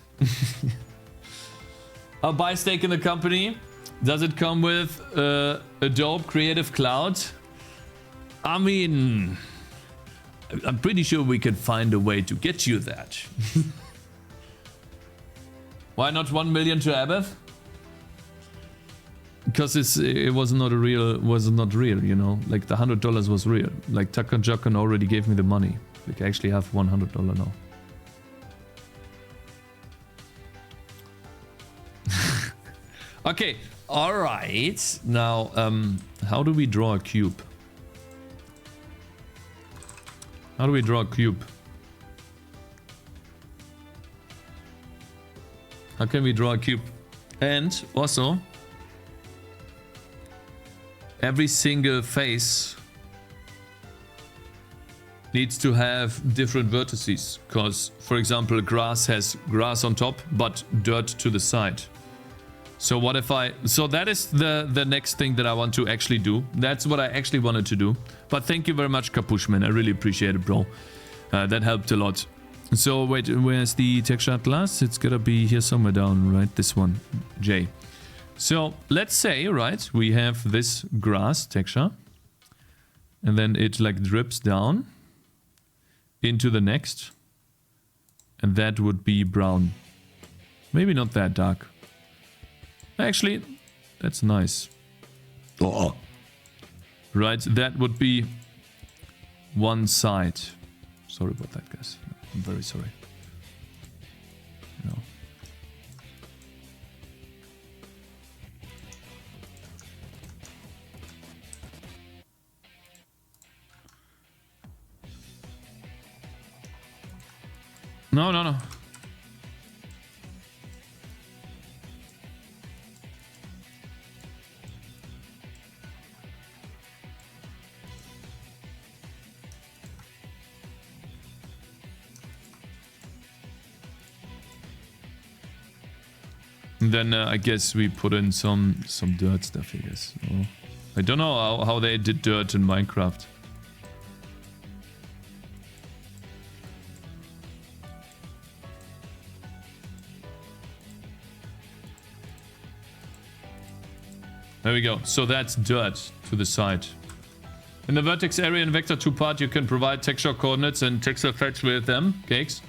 I'll buy stake in the company. Does it come with Adobe Creative Cloud? I mean, I'm pretty sure we can find a way to get you that. Why not 1 million to Abath? Because it was not real, you know. Like the $100 was real. Like Takan Jakan already gave me the money. Like I actually have $100 now. Okay, all right. Now, how do we draw a cube? How do we draw a cube? How can we draw a cube? And also, every single face needs to have different vertices. Because, for example, grass has grass on top, but dirt to the side. So what if I... So that is the next thing that I want to actually do. That's what I actually wanted to do. But thank you very much, Capuchman. I really appreciate it, bro. That helped a lot. So wait, where's the texture atlas? It's gonna be here somewhere down, right? This one, J. So let's say, right, we have this grass texture. And then it like drips down into the next. And that would be brown. Maybe not that dark. Actually, that's nice. Oh. Right, that would be one side. Sorry about that, guys. I'm very sorry. No. No, no, no. Then I guess we put in some dirt stuff, I guess. Oh. I don't know how they did dirt in Minecraft. There we go. So that's dirt to the side. In the vertex area and vector 2 part, you can provide texture coordinates and texture fetch with them. Cakes.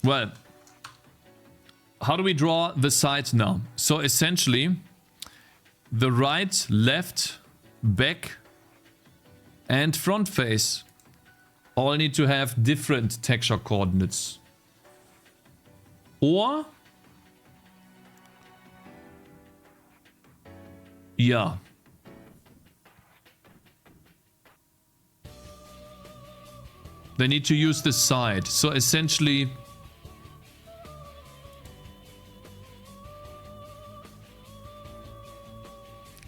Well, how do we draw the sides now? So essentially, the right, left, back, and front face all need to have different texture coordinates. Or... yeah. They need to use the side. So essentially...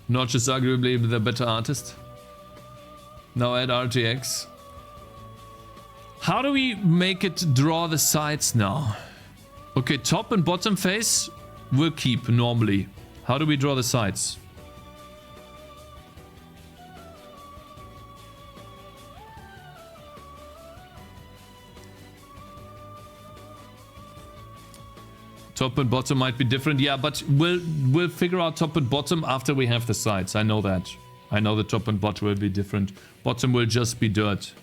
Notch is arguably the better artist. Now add RTX. How do we make it draw the sides now? Okay, top and bottom face will keep normally. How do we draw the sides? Top and bottom might be different, yeah, but we'll figure out top and bottom after we have the sides. I know that. I know the top and bottom will be different. Bottom will just be dirt.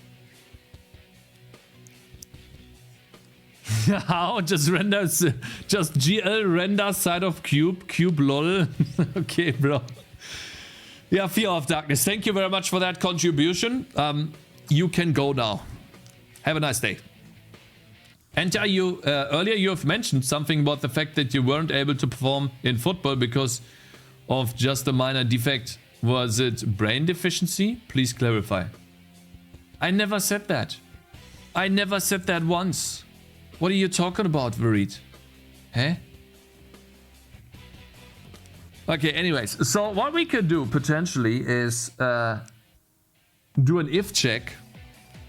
How? Just render, just GL render side of cube lol. Okay, bro. Yeah, Fear of Darkness. Thank you very much for that contribution. You can go now. Have a nice day. And you earlier you have mentioned something about the fact that you weren't able to perform in football because of just a minor defect. Was it brain deficiency? Please clarify. I never said that. I never said that once. What are you talking about, Varit? Huh? Okay, anyways. So what we could do potentially is do an if check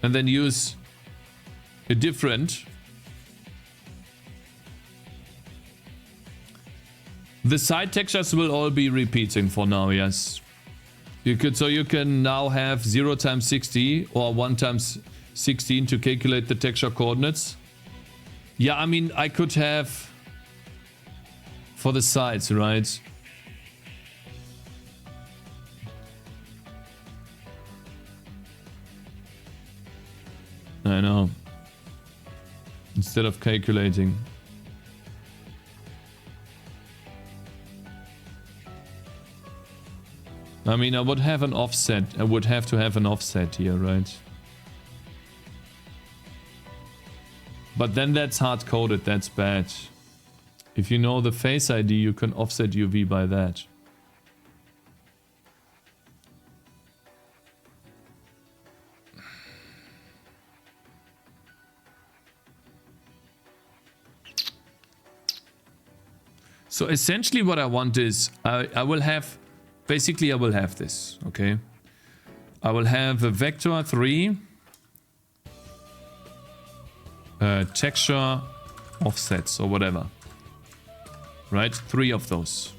and then use a different... The side textures will all be repeating for now, yes. You can now have 0 times 60 or 1 times 16 to calculate the texture coordinates. Yeah, I mean, I could have for the sides, right? I know. Instead of calculating. I mean, I would have an offset. I would have to have an offset here, right? But then that's hard-coded. That's bad. If you know the face ID, you can offset UV by that. So essentially what I want is, I will have... Basically, I will have this, okay? I will have a vector 3 texture offsets or whatever. Right? 3 of those.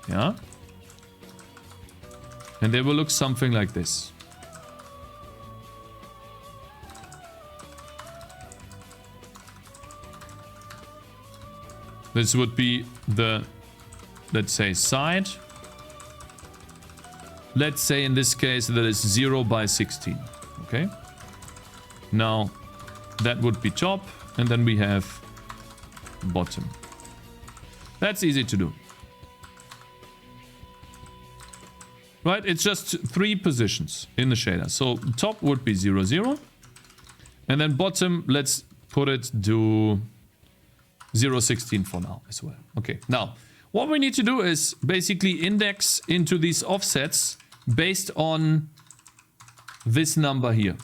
Yeah. And they will look something like this. This would be the, let's say, side. Let's say in this case that is 0 by 16. Okay. Now that would be top, and then we have bottom. That's easy to do. Right, it's just 3 positions in the shader. So top would be 0, 0. And then bottom, let's put it to 0, 16 for now as well. Okay, now what we need to do is basically index into these offsets based on this number here.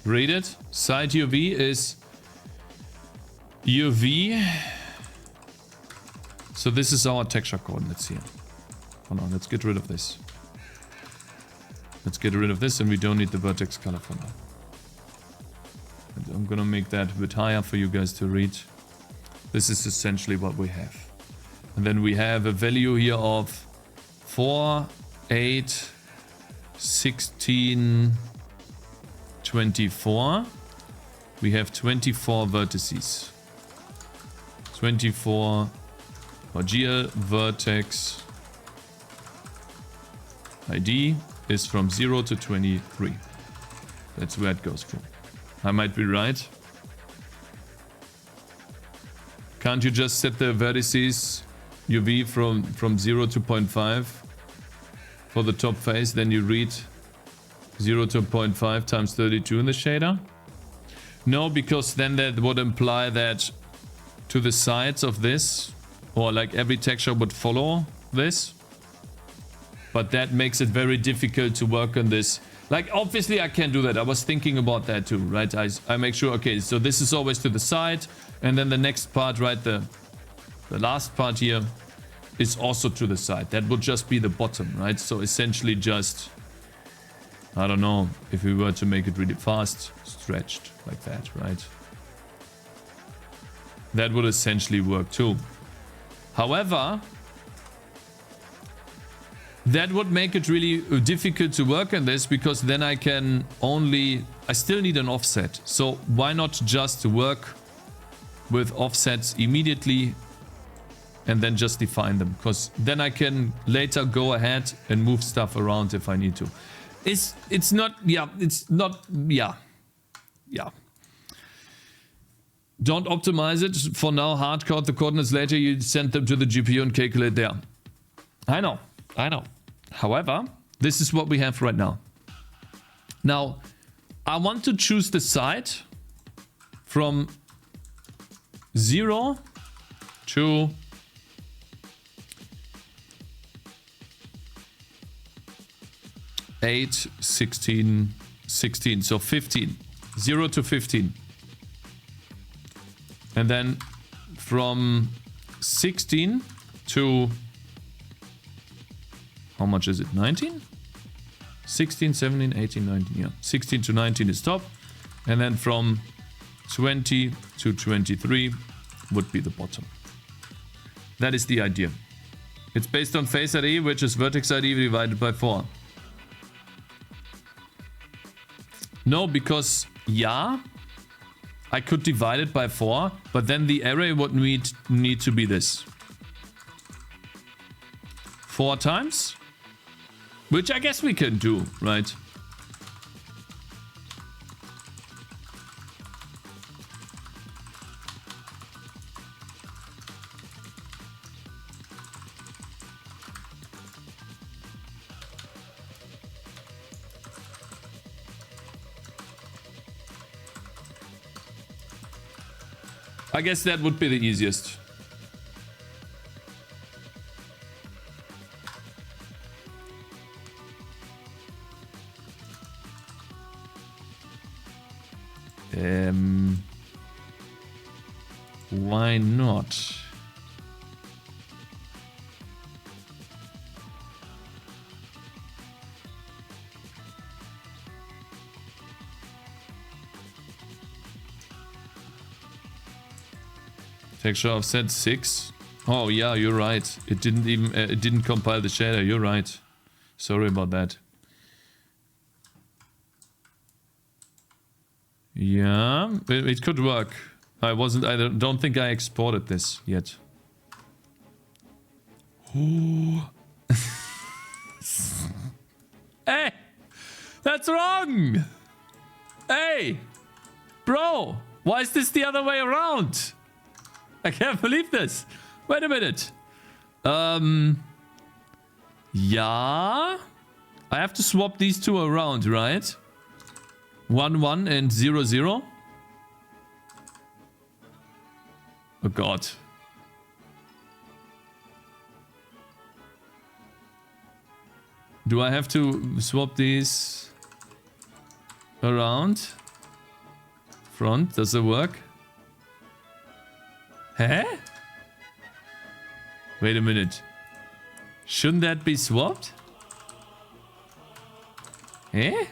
Read it. Side UV is UV. So this is our texture coordinates here. Hold on, let's get rid of this. Let's get rid of this, and we don't need the vertex color for now. And I'm gonna make that a bit higher for you guys to read. This is essentially what we have. And then we have a value here of 4, 8, 16, 24. We have 24 vertices. 24 for GL vertex ID is from 0 to 23. That's where it goes from. I might be right. Can't you just set the vertices UV from 0 to 0.5 for the top face, then you read 0 to 0.5 times 32 in the shader? No, because then that would imply that to the sides of this, or like every texture would follow this. But that makes it very difficult to work on this. Like, obviously I can do that. I was thinking about that too, right? I make sure, okay, so this is always to the side. And then the next part, right, the last part here is also to the side. That would just be the bottom, right? So essentially just, I don't know, if we were to make it really fast, stretched like that, right? That would essentially work too. However, that would make it really difficult to work on this, because then I still need an offset. So why not just work with offsets immediately and then just define them? Because then I can later go ahead and move stuff around if I need to. It's not, yeah. Don't optimize it for now. Hard code the coordinates later. You send them to the GPU and calculate there. I know. However, this is what we have right now. Now, I want to choose the side from 0 to 8, 16, 16. So 15. 0 to 15. And then from 16 to... how much is it? 19? 16, 17, 18, 19. Yeah. 16 to 19 is top. And then from 20 to 23 would be the bottom. That is the idea. It's based on face ID, which is vertex ID divided by 4. No, because, yeah, I could divide it by 4, but then the array would need to be this. 4 times? Which I guess we can do, right? I guess that would be the easiest. Why not? Texture offset 6. Oh yeah, you're right. It didn't compile the shader. You're right. Sorry about that. Yeah, it could work. I don't think I exported this yet. Hey! That's wrong! Hey! Bro! Why is this the other way around? I can't believe this. Wait a minute. Yeah. I have to swap these two around, right? 1, 1 and 0, 0. Oh god. Do I have to swap these around? Front, does it work? Huh? Wait a minute. Shouldn't that be swapped? Eh?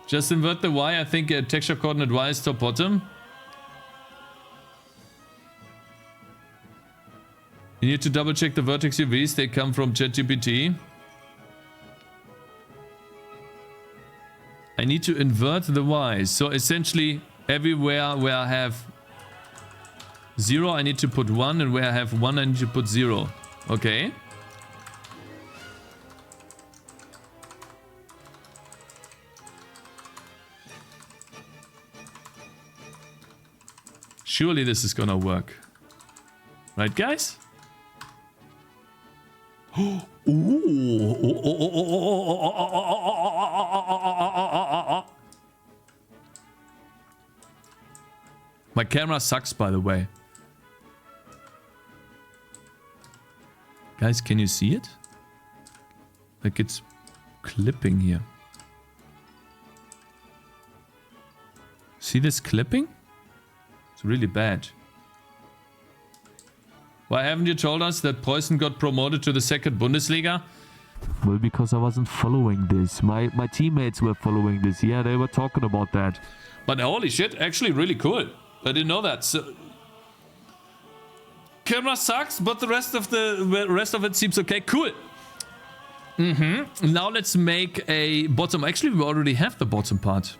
Just invert the Y. I think texture coordinate Y is top bottom. You need to double check the vertex UVs. They come from ChatGPT. I need to invert the Y. So essentially everywhere where I have 0, I need to put 1, and where I have 1, I need to put 0. Okay. Surely this is gonna work. Right, guys? My camera sucks, by the way. Guys, can you see it? Like it's clipping here. See this clipping? It's really bad. Why haven't you told us that Preußen got promoted to the second Bundesliga?
Well, because I wasn't following this. My teammates were following this. Yeah, they were talking about that.
But holy shit, actually really cool. I didn't know that. So, camera sucks, but the rest of it seems okay. Cool. Now let's make a bottom. Actually, we already have the bottom part,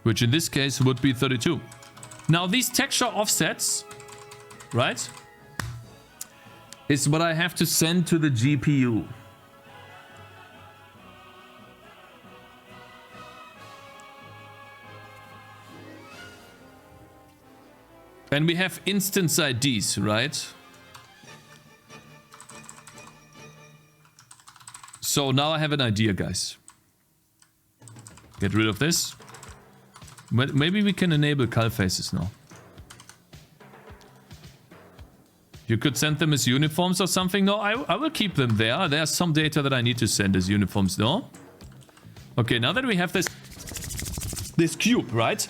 which in this case would be 32. Now these texture offsets, right, is what I have to send to the GPU. And we have instance IDs, right? So now I have an idea, guys. Get rid of this. Maybe we can enable cull faces now. You could send them as uniforms or something. No, I will keep them there. There's some data that I need to send as uniforms, no? Okay, now that we have this cube, right?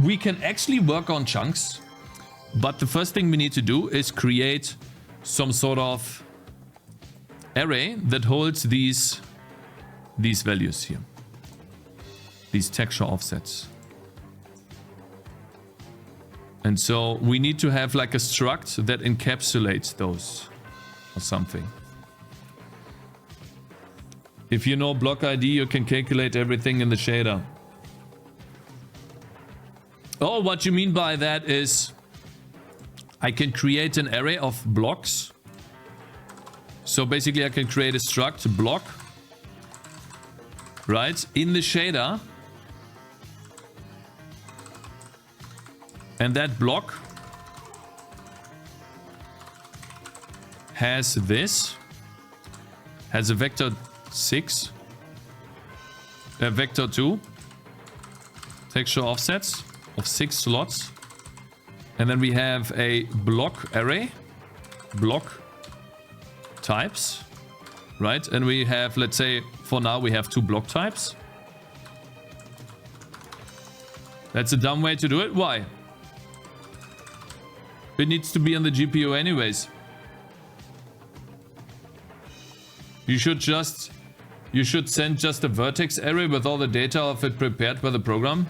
We can actually work on chunks. But the first thing we need to do is create some sort of array that holds these values here. These texture offsets. And so we need to have like a struct that encapsulates those or something. If you know block ID, you can calculate everything in the shader. Oh, what you mean by that is I can create an array of blocks. So basically I can create a struct block, right, in the shader. And that block has this, has a vector 6, a vector 2, texture offsets of 6 slots. And then we have a block array, block types, right? And we have, let's say, for now we have 2 block types. That's a dumb way to do it. Why? It needs to be on the GPU anyways. You should send just a vertex array with all the data of it prepared by the program.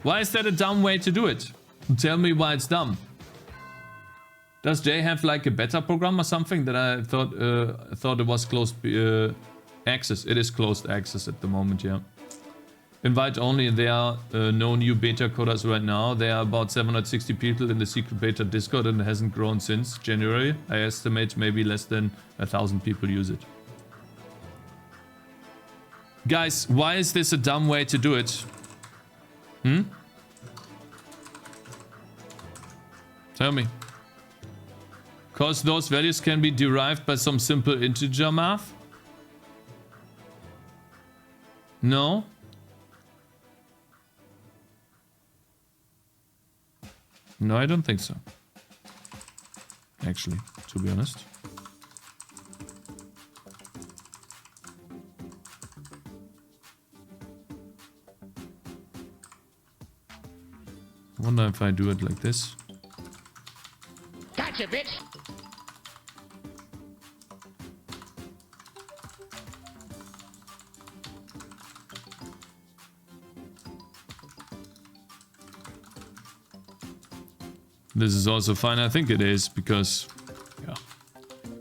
Why is that a dumb way to do it? Tell me why it's dumb. Does Jay have like a beta program or something that I thought it was closed access? It is closed access at the moment, yeah. Invite only. There are no new beta coders right now. There are about 760 people in the secret beta Discord and it hasn't grown since January. I estimate maybe less than 1,000 people use it. Guys, why is this a dumb way to do it? Tell me. Because those values can be derived by some simple integer math? No? No, I don't think so. Actually, to be honest. I wonder if I do it like this.
Gotcha, bitch.
This is also fine. I think it is because, yeah.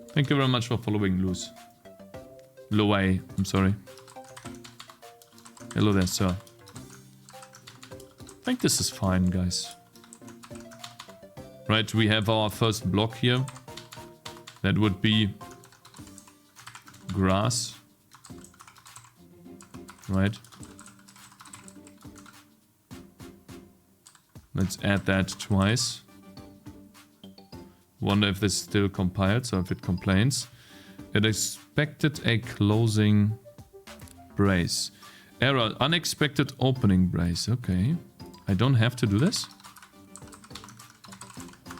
Thank you very much for following, Luz. Loay, I'm sorry. Hello there, sir. I think this is fine, guys. Right, we have our first block here. That would be grass. Right. Let's add that twice. Wonder if this still compiled, so if it complains. It expected a closing brace. Error, unexpected opening brace. Okay. I don't have to do this?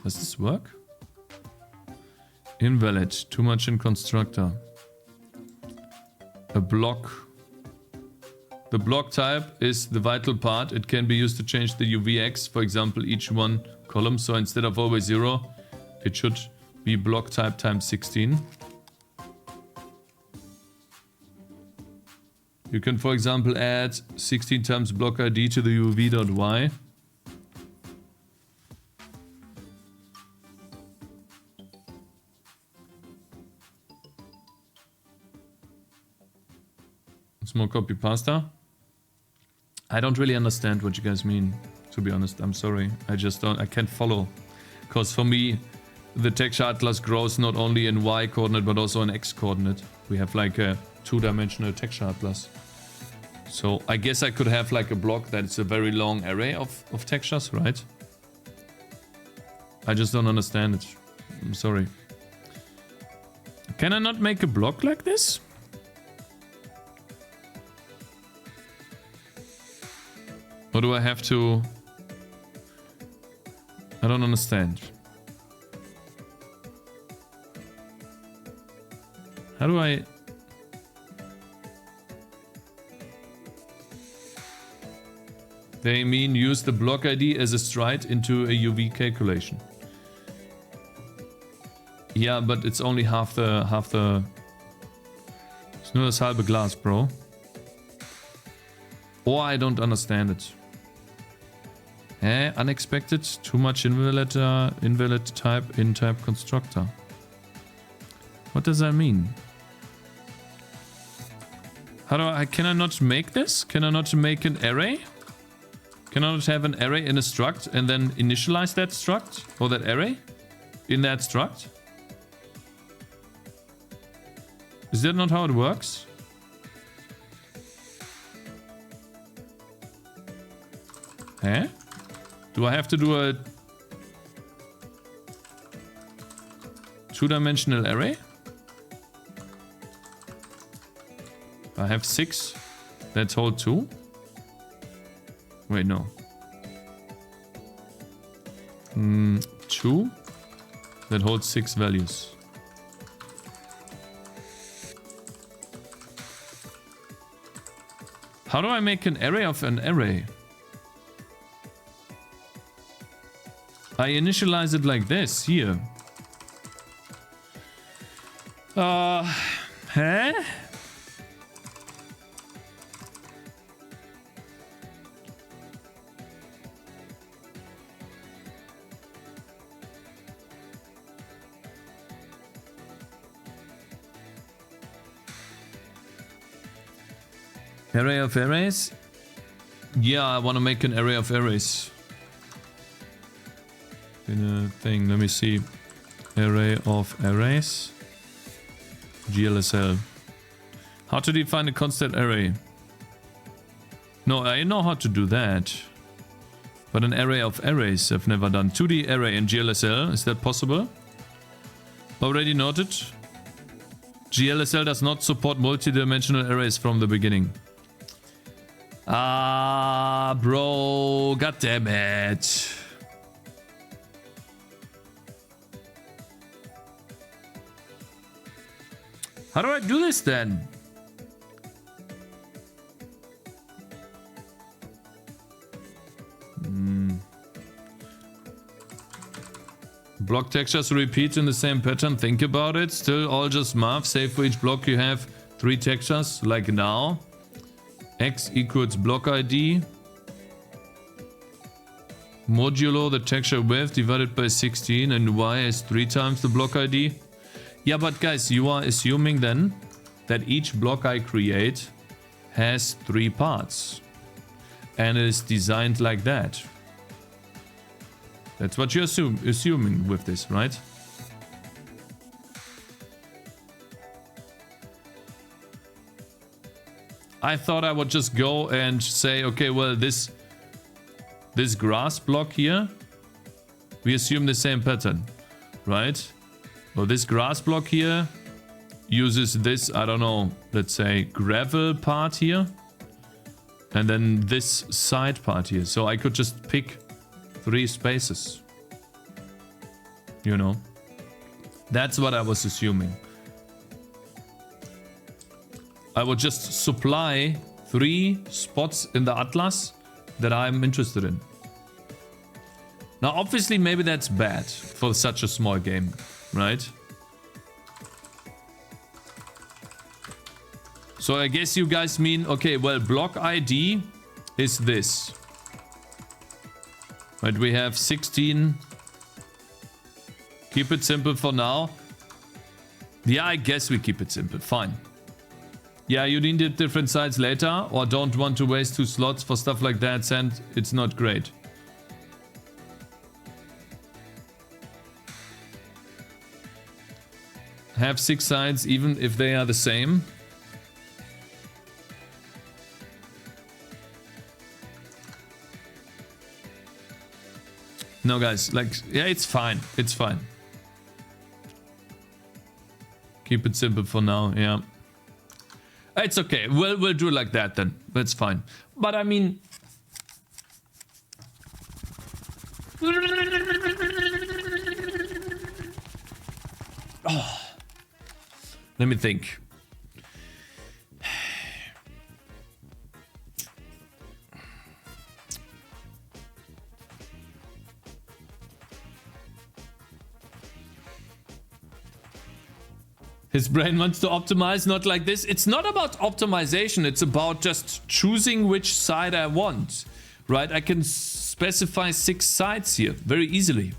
Does this work? Invalid. Too much in constructor. A block. The block type is the vital part. It can be used to change the UVX, for example, each one column. So instead of always 0, it should be block type times 16. You can, for example, add 16 times block ID to the uv.y. More copy pasta. I don't really understand what you guys mean, to be honest. I'm sorry. I can't follow. Because for me, the texture atlas grows not only in y coordinate, but also in x coordinate. We have like a 2-dimensional texture atlas. So I guess I could have like a block that's a very long array of textures, right? I just don't understand it. I'm sorry. Can I not make a block like this? Or do I have to... I don't understand. How do I... They mean use the block ID as a stride into a UV calculation. Yeah, but it's only half the... It's nur das halbe Glas, bro. Or I don't understand it. Unexpected, too much invalid type in type constructor. What does that mean? How do can I not make this? Can I not make an array? Can I not have an array in a struct and then initialize that struct or that array in that struct? Is that not how it works? Do I have to do a 2-dimensional array? I have 6. Let's hold 2. Wait, no. 2. That holds 6 values. How do I make an array of an array? I initialize it like this, here. Huh? Array of arrays? Yeah, I want to make an array of arrays. In a thing, let me see. Array of arrays. GLSL. How to define a constant array? No, I know how to do that. But an array of arrays I've never done. 2D array in GLSL, is that possible? Already noted. GLSL does not support multi-dimensional arrays from the beginning. Ah, bro, god damn it. How do I do this then? Block textures repeat in the same pattern. Think about it. Still all just math. Save for each block you have 3 textures, like now. X equals block ID. Modulo the texture width divided by 16, and Y is 3 times the block ID. Yeah, but guys, you are assuming then that each block I create has 3 parts. And it is designed like that. That's what you're assuming with this, right? I thought I would just go and say, okay, well, this grass block here, we assume the same pattern, right? Well, this grass block here uses this, I don't know, let's say gravel part here. And then this side part here. So I could just pick 3 spaces. You know? That's what I was assuming. I would just supply 3 spots in the atlas that I'm interested in. Now, obviously, maybe that's bad for such a small game, right? So I guess you guys mean, okay, well, block ID is this. Right, we have 16. Keep it simple for now. Yeah, I guess we keep it simple. Fine. Yeah, you need it different sides later, or don't want to waste 2 slots for stuff like that, Sand. It's not great. Have 6 sides even if they are the same. No, guys, like, yeah, it's fine. It's fine. Keep it simple for now, yeah. It's okay. We'll do it like that then. That's fine. But I mean... Oh. Let me think. His brain wants to optimize, not like this. It's not about optimization. It's about just choosing which side I want, right? I can specify 6 sides here very easily.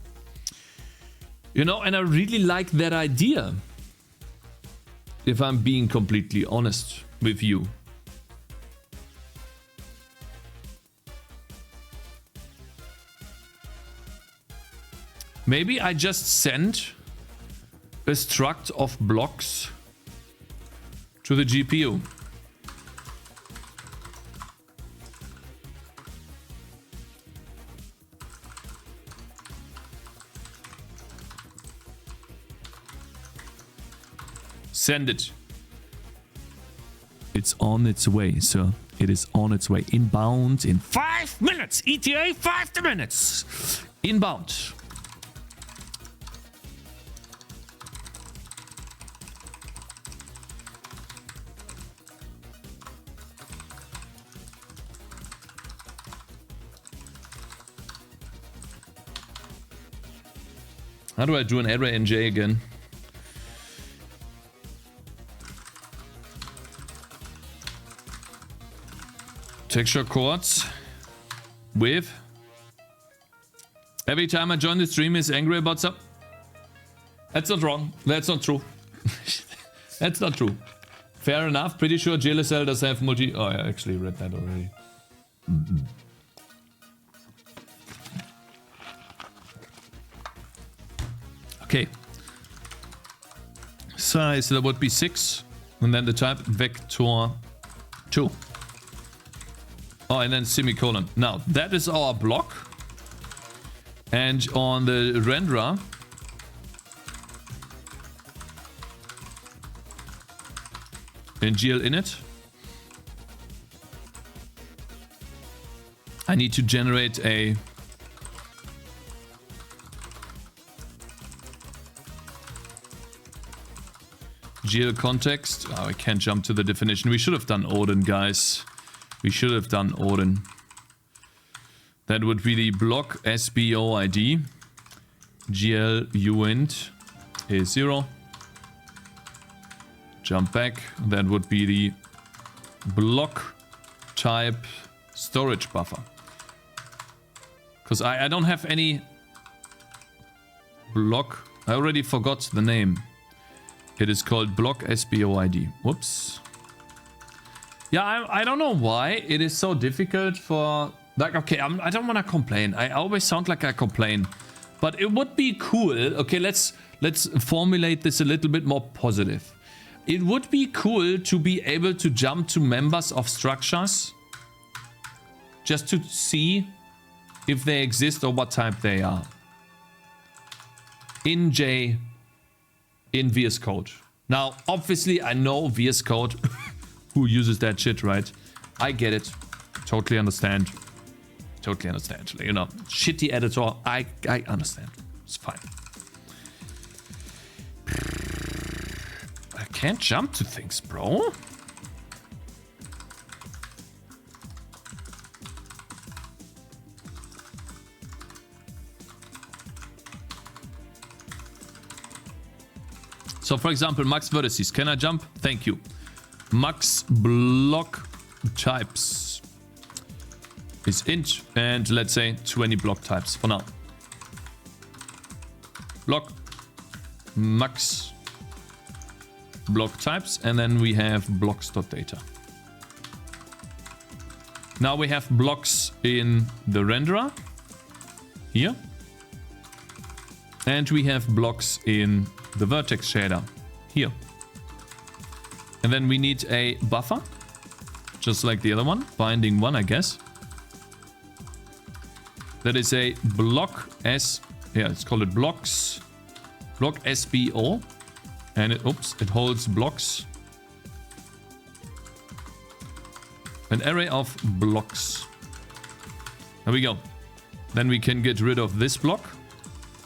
You know, and I really like that idea. If I'm being completely honest with you. Maybe I just send a struct of blocks to the GPU. Send it. It's on its way, sir. It is on its way. Inbound in 5 minutes. ETA 5 minutes. Inbound. How do I do an array in J again? Texture chords with. Every time I join the stream is angry about some. That's not wrong. That's not true. That's not true. Fair enough. Pretty sure JLSL does have multi. Oh, I actually read that already. Okay. Size, that would be 6. And then the type vector 2. Oh, and then semicolon. Now, that is our block. And on the renderer, in GL init, I need to generate a GL context. Oh, I can't jump to the definition. We should have done Odin, guys. We should have done Odin. That would be the block SBOID. GL uint is 0. Jump back. That would be the block type storage buffer. Because I don't have any block. I already forgot the name. It is called block SBOID. Whoops. Yeah, I don't know why it is so difficult for... Like, okay, I don't want to complain. I always sound like I complain. But it would be cool. Okay, let's formulate this a little bit more positive. It would be cool to be able to jump to members of structures. Just to see if they exist or what type they are. In J... in VS Code. Now, obviously, I know VS Code who uses that shit, right? I get it. Totally understand. Totally understand. You know, shitty editor. I understand. It's fine. I can't jump to things, bro. So, for example, max vertices. Can I jump? Thank you. Max block types is int, and let's say 20 block types for now. Block max block types, and then we have blocks.data. Now we have blocks in the renderer here, and we have blocks in the vertex shader here. And then we need a buffer, just like the other one, binding 1, I guess. That is a block S, yeah, let's call it blocks, block SBO, and it, oops, it holds blocks, an array of blocks. There we go. Then we can get rid of this block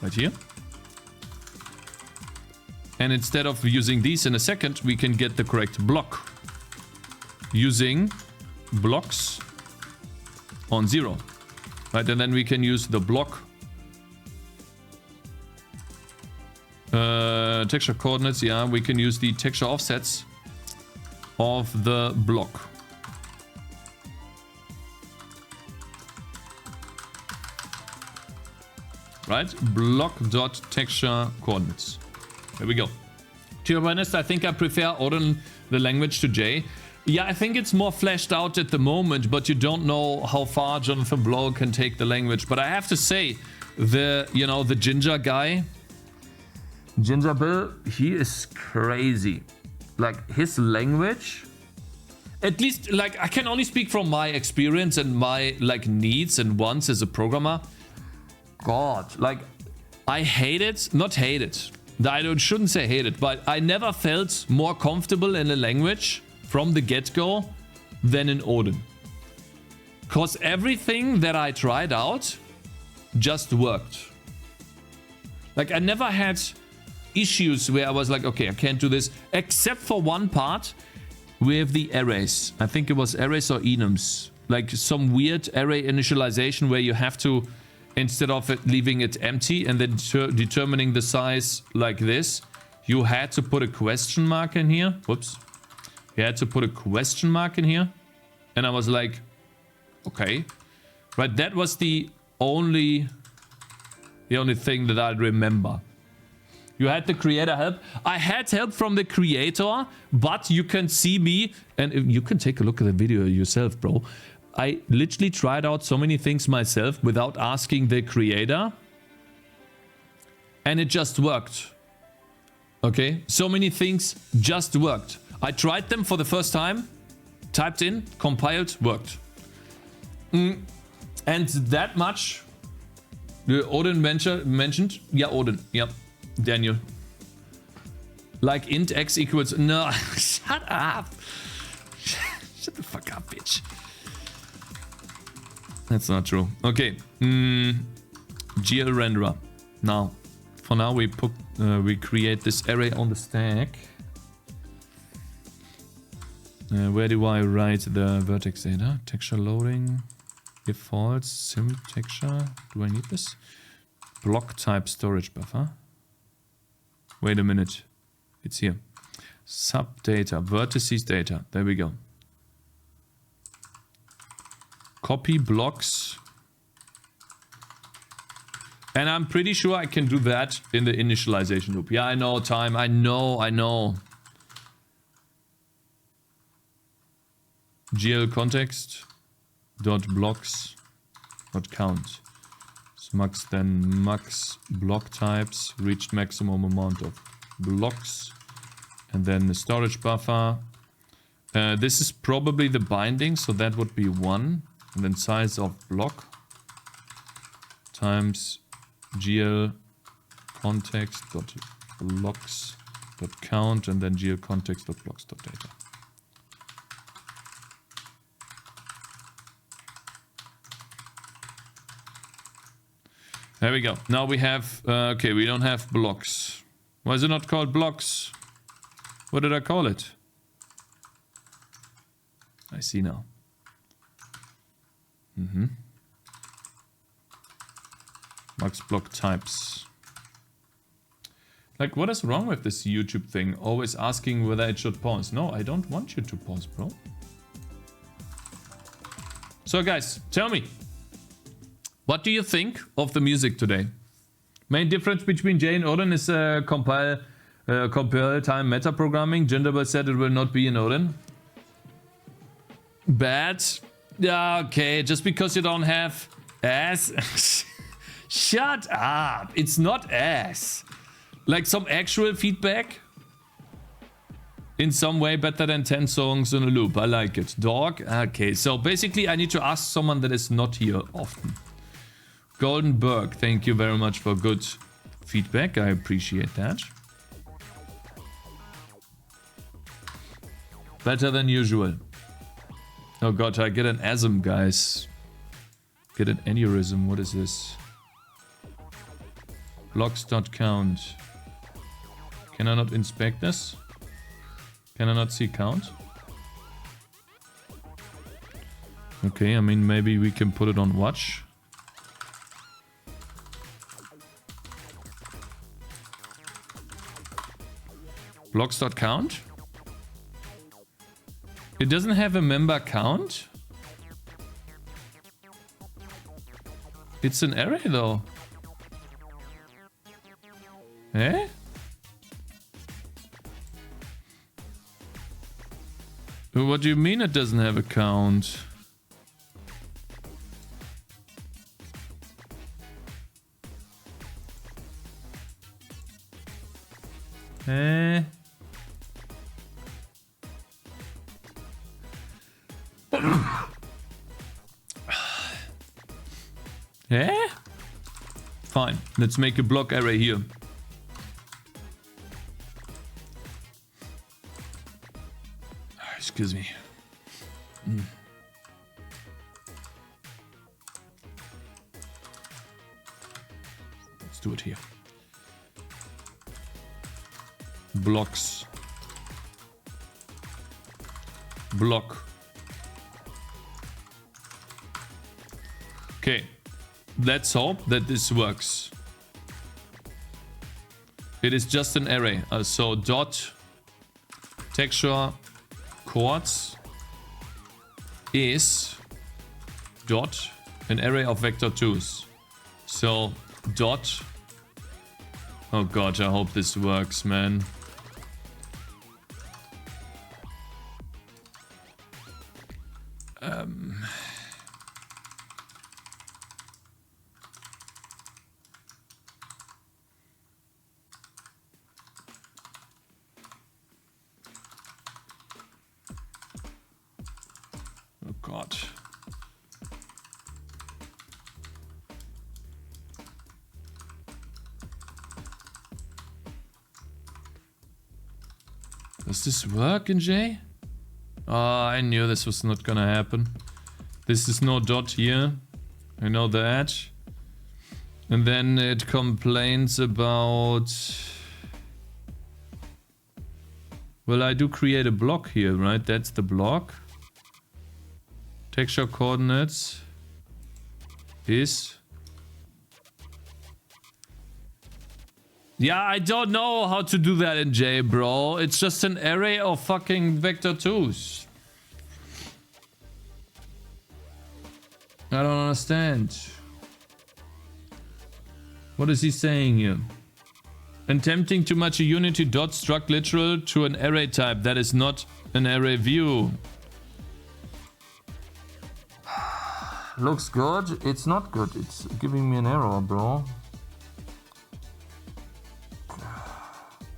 right here. And instead of using these in a second, we can get the correct block using blocks on 0. Right, and then we can use the block texture coordinates. Yeah, we can use the texture offsets of the block. Right, block.texture coordinates. There we go. To be honest, I think I prefer Odin, the language, to J. Yeah, I think it's more fleshed out at the moment, but you don't know how far Jonathan Blow can take the language. But I have to say, the Ginger guy, Ginger Bill, he is crazy. Like, his language, at least, like, I can only speak from my experience and my, like, needs and wants as a programmer. God, like, I hate it, not hate it. I shouldn't say hate it, but I never felt more comfortable in a language from the get-go than in Odin. Because everything that I tried out just worked. Like, I never had issues where I was like, okay, I can't do this, except for one part with the arrays. I think it was arrays or enums. Like some weird array initialization where you have to instead of leaving it empty and then determining the size like this, you had to put a question mark in here. Whoops. You had to put a question mark in here. And I was like, okay. Right, that was the only thing that I remember. You had the creator help. I had help from the creator, but you can see me, and you can take a look at the video yourself, bro. I literally tried out so many things myself without asking the creator. And it just worked. Okay, so many things just worked. I tried them for the first time, typed in, compiled, worked. And that much, Odin mentioned, yeah, Odin, yep, Daniel. Like int x equals, no, shut up. Shut the fuck up, bitch. That's not true. Okay, GL renderer. Now, for now we create this array on the stack. Where do I write the vertex data? Texture loading. If false, sim texture. Do I need this? Block type storage buffer. Wait a minute. It's here. Sub data, vertices data. There we go. Copy blocks. And I'm pretty sure I can do that in the initialization loop. Yeah, I know, time. I know. GL context dot blocks dot count. So max, then max block types reached maximum amount of blocks, and then the storage buffer. This is probably the binding, so that would be 1, and then size of block times GL context dot blocks dot count, and then GL context dot blocks dot data. There we go. Now we have, okay, we don't have blocks. Why is it not called blocks? What did I call it? I see now. Max block types. Like, what is wrong with this YouTube thing? Always asking whether it should pause. No, I don't want you to pause, bro. So guys, tell me. What do you think of the music today? Main difference between Jay and Odin is compile time metaprogramming. Gingerbread said it will not be in Odin. Bad? Yeah, okay. Just because you don't have ass. Shut up. It's not ass. Like some actual feedback. In some way better than 10 songs in a loop. I like it. Dog? Okay, so basically I need to ask someone that is not here often. Goldenberg, thank you very much for good feedback. I appreciate that. Better than usual. Oh god, I get an asm, guys. Get an aneurysm. What is this? Blocks.count. Can I not inspect this? Can I not see count? Okay, I mean, maybe we can put it on watch. Blocks.count? It doesn't have a member count? It's an array though. Eh? What do you mean it doesn't have a count? Eh? Eh? Fine. Let's make a block array here. Excuse me. Let's do it here. Blocks. Block. Okay. let's hope that this works. It is just an array. So dot texture chords is dot an array of vector 2s. So dot. Oh god, I hope this works, man. Oh god. Does this work in J? Oh, I knew this was not gonna happen. This is no dot here. I know that. And then it complains about... Well, I do create a block here, right? That's the block. Texture coordinates is... Yeah, I don't know how to do that in J, bro. It's just an array of fucking vector 2s. I don't understand. What is he saying here? Attempting too much a unity dot struct literal to an array type. That is not an array view. Looks good. It's not good. It's giving me an error, bro.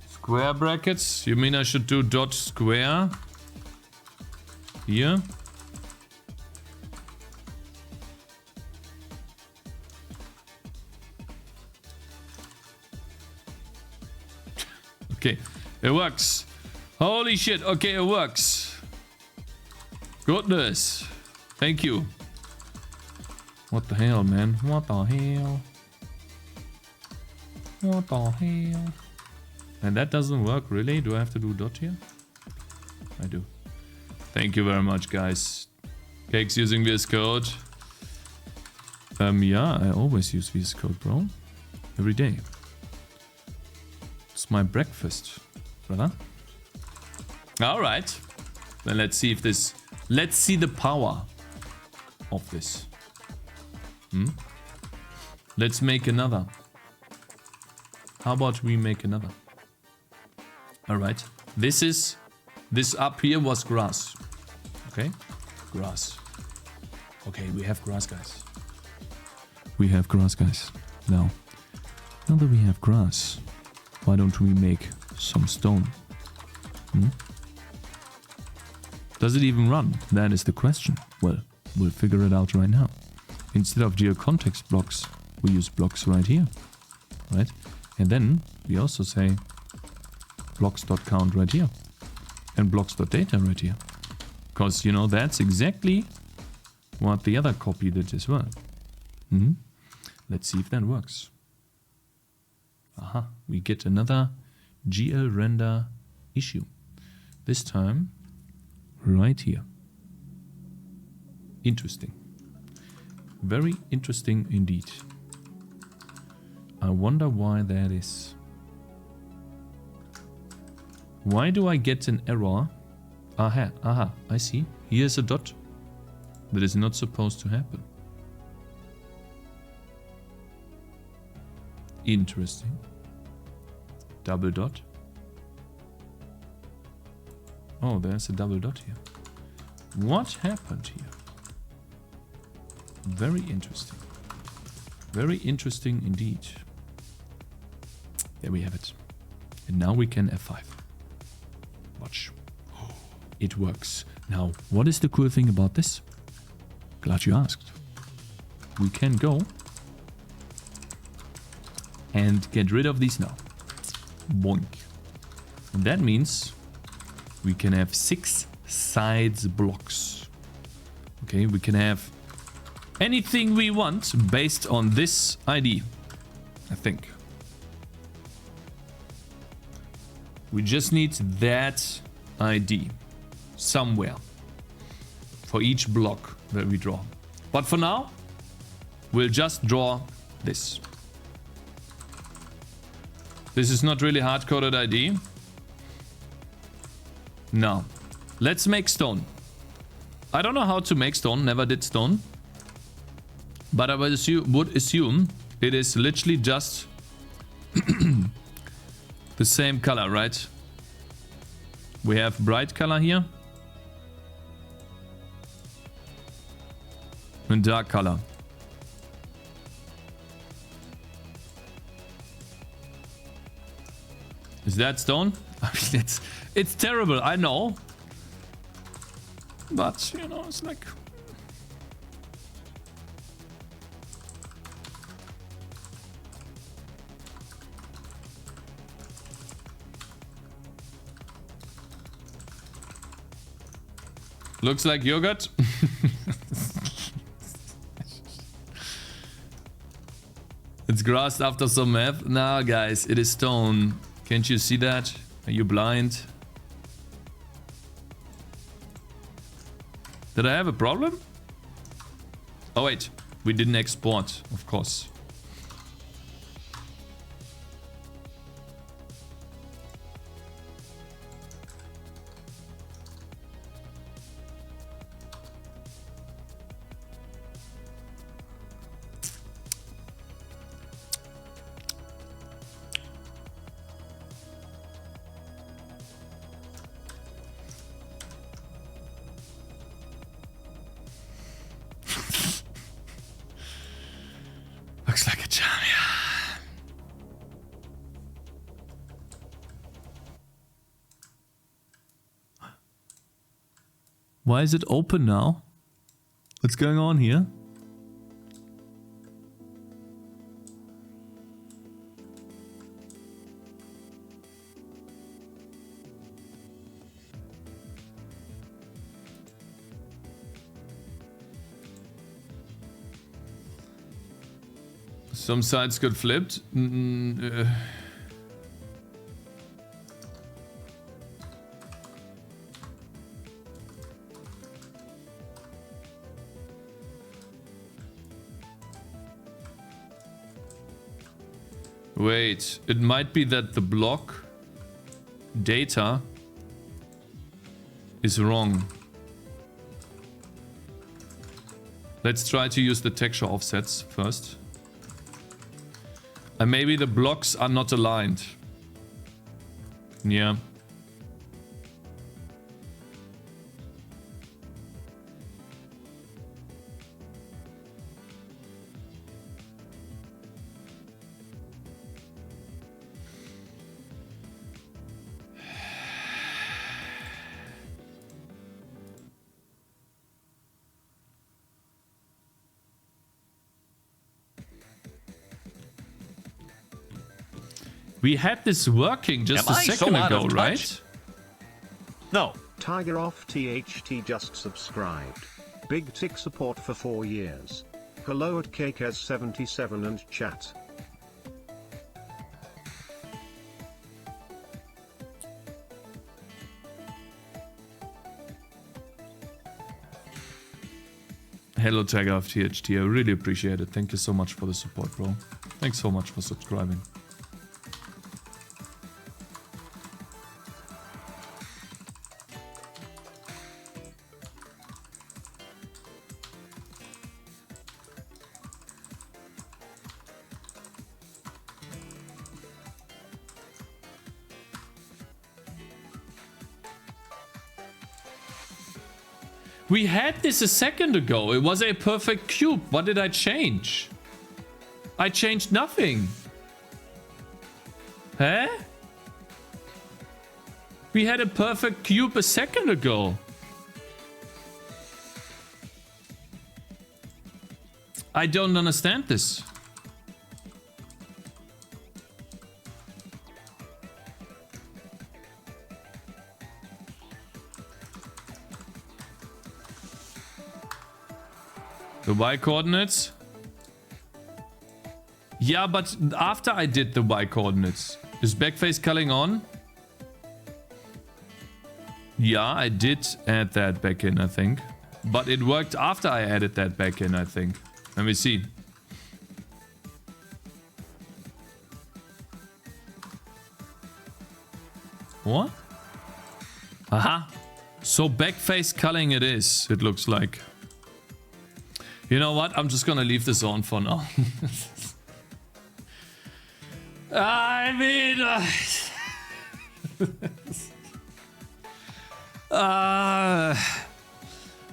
Square brackets? You mean I should do dot square? Here? Okay, it works. Holy shit, okay, it works. Goodness. Thank you. What the hell, man? What the hell? What the hell? And that doesn't work, really? Do I have to do dot here? I do. Thank you very much, guys. Cakez using VS Code. Yeah, I always use VS Code, bro. Every day. It's my breakfast, brother. Alright. Then let's see if this... Let's see the power of this. Let's make another. How about we make another? Alright. This up here was grass. Okay? Grass. Okay, we have grass, guys. We have grass, guys. Now that we have grass, why don't we make some stone? Does it even run? That is the question. Well, we'll figure it out right now. Instead of geocontext blocks, we use blocks right here. Right? And then we also say blocks.count right here. And blocks.data right here. Because, you know, that's exactly what the other copy did as well. Let's see if that works. Aha, we get another GL render issue. This time, right here. Interesting. Very interesting indeed. I wonder why that is. Why do I get an error? Aha, I see. Here's a dot. That is not supposed to happen. Interesting. Double dot. Oh, there's a double dot here. What happened here? Very interesting. Very interesting indeed. There we have it. And now we can F5. Watch. It works. Now, what is the cool thing about this? Glad you asked. We can go and get rid of these now. Boink. And that means we can have 6 sides blocks. Okay, we can have anything we want based on this ID, I think. We just need that ID somewhere for each block that we draw. But for now, we'll just draw this. This is not really hard-coded ID. No. Let's make stone. I don't know how to make stone. Never did stone. But I would assume it is literally just the same color, right? We have bright color here. And dark color. Is that stone? I mean, it's terrible, I know. But, you know, it's like... Looks like yogurt. It's grass after some math. Nah, guys, it is stone. Can't you see that? Are you blind? Did I have a problem? Oh wait, we didn't export, of course. Looks like a jam, yeah. Why is it open now? What's going on here? Some sides got flipped. Wait, it might be that the block data is wrong. Let's try to use the texture offsets first. And maybe the blocks are not aligned. Yeah. We had this working just a second ago, right?
No.
Tiger off THT just subscribed. Big tick support for 4 years. Hello at Cakez 77 and chat.
Hello, Tiger of THT. I really appreciate it. Thank you so much for the support, bro. Thanks so much for subscribing. We had this a second ago. It was a perfect cube. What did I change? I changed nothing. Huh? We had a perfect cube a second ago. I don't understand this. The Y coordinates? Yeah, but after I did the Y coordinates. Is backface culling on? Yeah, I did add that back in, I think. But it worked after I added that back in, I think. Let me see. What? Aha. So backface culling it is, it looks like. You know what? I'm just gonna leave this on for now. I mean...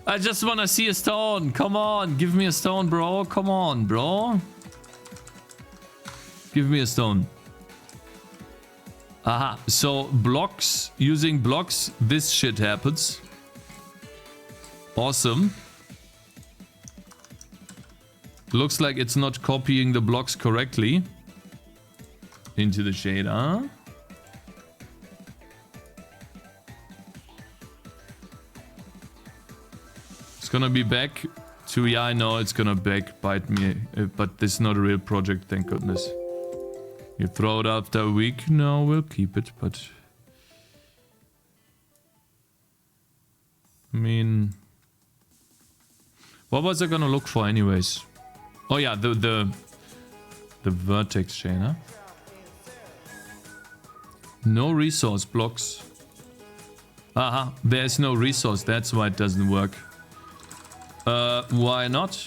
I just wanna see a stone. Come on, give me a stone, bro. Come on, bro. Give me a stone. Aha, so blocks, using blocks, this shit happens. Awesome. Looks like it's not copying the blocks correctly into the shader. It's gonna be back to, yeah, I know it's gonna backbite me, but this is not a real project, thank goodness. You throw it after a week, no, we'll keep it, but... I mean... What was I gonna look for anyways? Oh yeah, the vertex chainer. No resource blocks. Aha, there's no resource, that's why it doesn't work. Why not?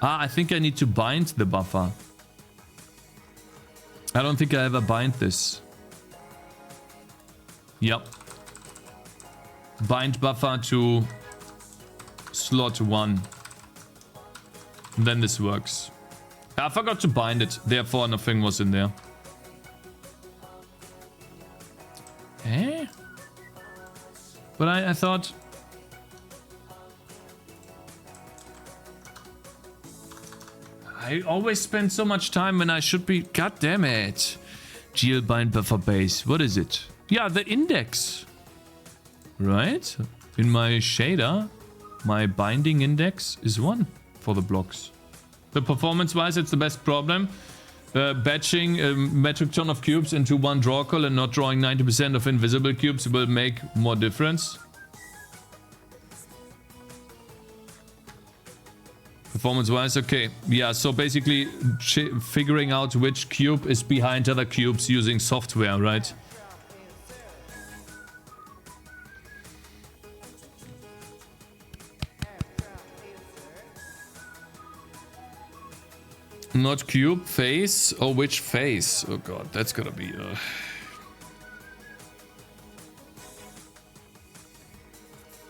Ah, I think I need to bind the buffer. I don't think I ever bind this. Yep. Bind buffer to slot 1. Then this works. I forgot to bind it, therefore nothing was in there. Eh? But I thought... I always spend so much time when I should be... God damn it. GL bind buffer base. What is it? Yeah, the index. Right? In my shader, my binding index is 1 for the blocks. The performance-wise, it's the best problem. Batching a metric ton of cubes into one draw call and not drawing 90% of invisible cubes will make more difference. Performance-wise, okay. Yeah, so basically figuring out which cube is behind other cubes using software, right? Not cube, face, or which face? Oh god, that's gonna be...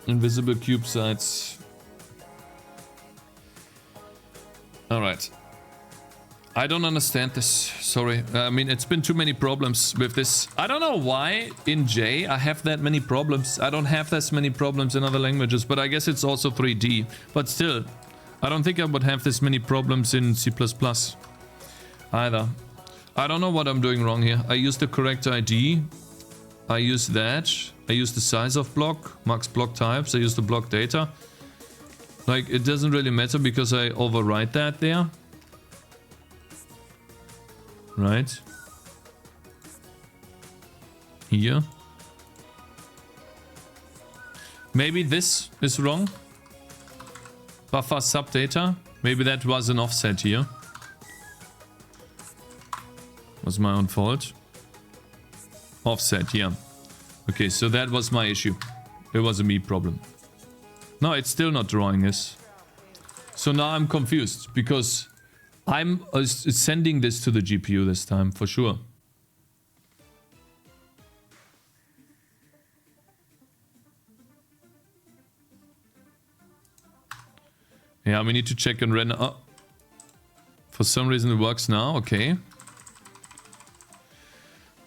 Invisible cube sides. Alright. I don't understand this, sorry. I mean, it's been too many problems with this. I don't know why in J I have that many problems. I don't have this many problems in other languages, but I guess it's also 3D. But still, I don't think I would have this many problems in C++ either. I don't know what I'm doing wrong here. I use the correct ID. I use that. I use the size of block, max block types. I use the block data. Like, it doesn't really matter because I overwrite that there. Right. Here. Maybe this is wrong. Buffer subdata. Maybe that was an offset here. Was my own fault. Offset, yeah. Okay, so that was my issue. It was a me problem. No, it's still not drawing this. So now I'm confused because I'm sending this to the GPU this time for sure. Yeah, we need to check and render. Oh. For some reason it works now. Okay.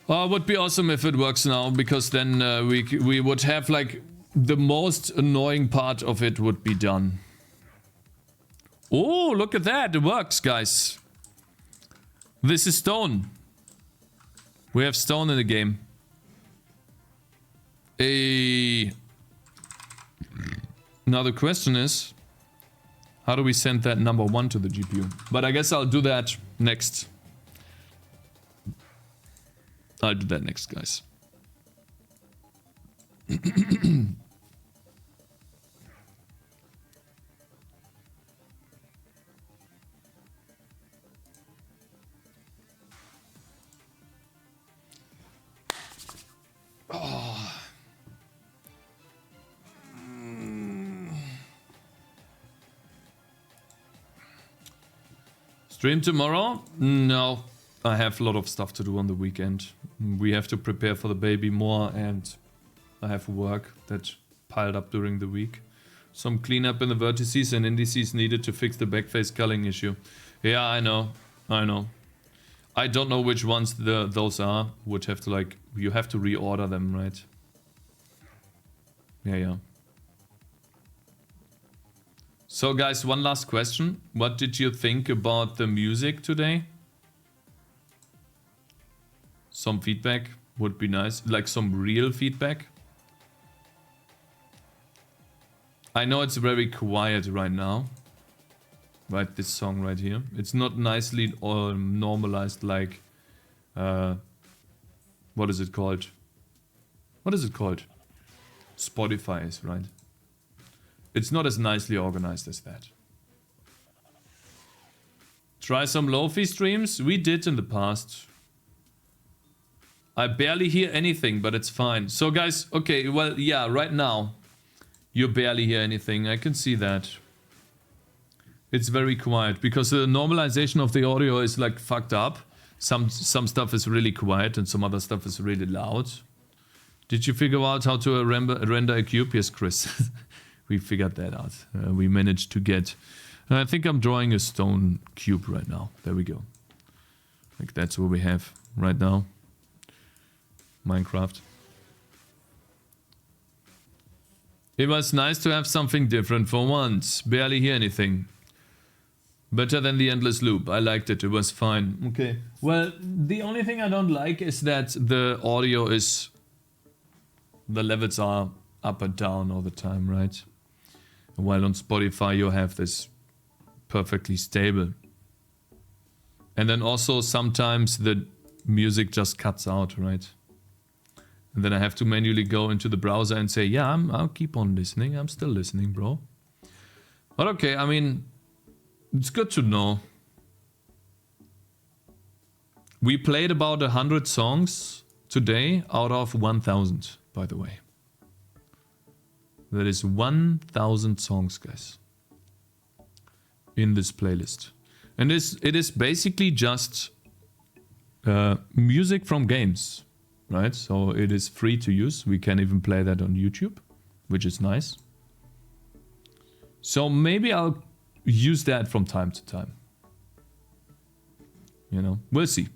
Oh, it would be awesome if it works now, because then we would have like the most annoying part of it would be done. Oh, look at that. It works, guys. This is stone. We have stone in the game. Now the question is, how do we send that number 1 to the GPU? But I guess I'll do that next. I'll do that next, guys. Stream tomorrow? No. I have a lot of stuff to do on the weekend. We have to prepare for the baby more, and I have work that piled up during the week. Some cleanup in the vertices and indices needed to fix the backface culling issue. Yeah, I know. I don't know which ones those are. Would have to like, you have to reorder them, right? Yeah. So guys, one last question. What did you think about the music today? Some feedback would be nice. Like some real feedback. I know it's very quiet right now. Right, this song right here. It's not nicely or normalized like... what is it called? What is it called? Spotify is, right? It's not as nicely organized as that. Try some Lo-fi streams? We did in the past. I barely hear anything, but it's fine. So guys, okay, well, yeah, right now you barely hear anything. I can see that. It's very quiet because the normalization of the audio is like fucked up. Some stuff is really quiet and some other stuff is really loud. Did you figure out how to render a cube? Yes, Chris. We figured that out. We managed to get... I think I'm drawing a stone cube right now. There we go. Like that's what we have right now. Minecraft. It was nice to have something different for once. Barely hear anything. Better than the endless loop. I liked it. It was fine. Okay. Well, the only thing I don't like is that the audio is... The levels are up and down all the time, right? While on Spotify you have this perfectly stable. And then also sometimes the music just cuts out, right? And then I have to manually go into the browser and say, yeah, I'll keep on listening. I'm still listening, bro. But okay, I mean, it's good to know. We played about 100 songs today out of 1,000, by the way. That is 1,000 songs, guys, in this playlist. And it is basically just music from games, right? So it is free to use. We can even play that on YouTube, which is nice. So maybe I'll use that from time to time. You know, we'll see.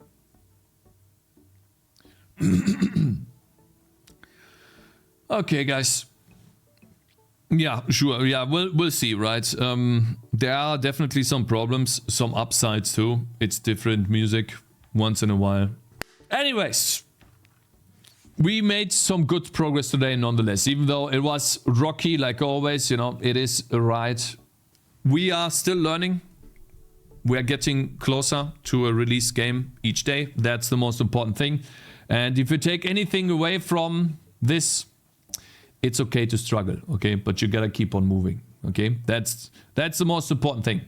Okay, guys. Yeah, sure. Yeah, we'll see, right? There are definitely some problems, some upsides too. It's different music once in a while. Anyways, we made some good progress today nonetheless, even though it was rocky like always, you know, it is right. We are still learning. We are getting closer to a release game each day. That's the most important thing. And if you take anything away from this, it's okay to struggle, okay? But you gotta keep on moving, okay? That's the most important thing.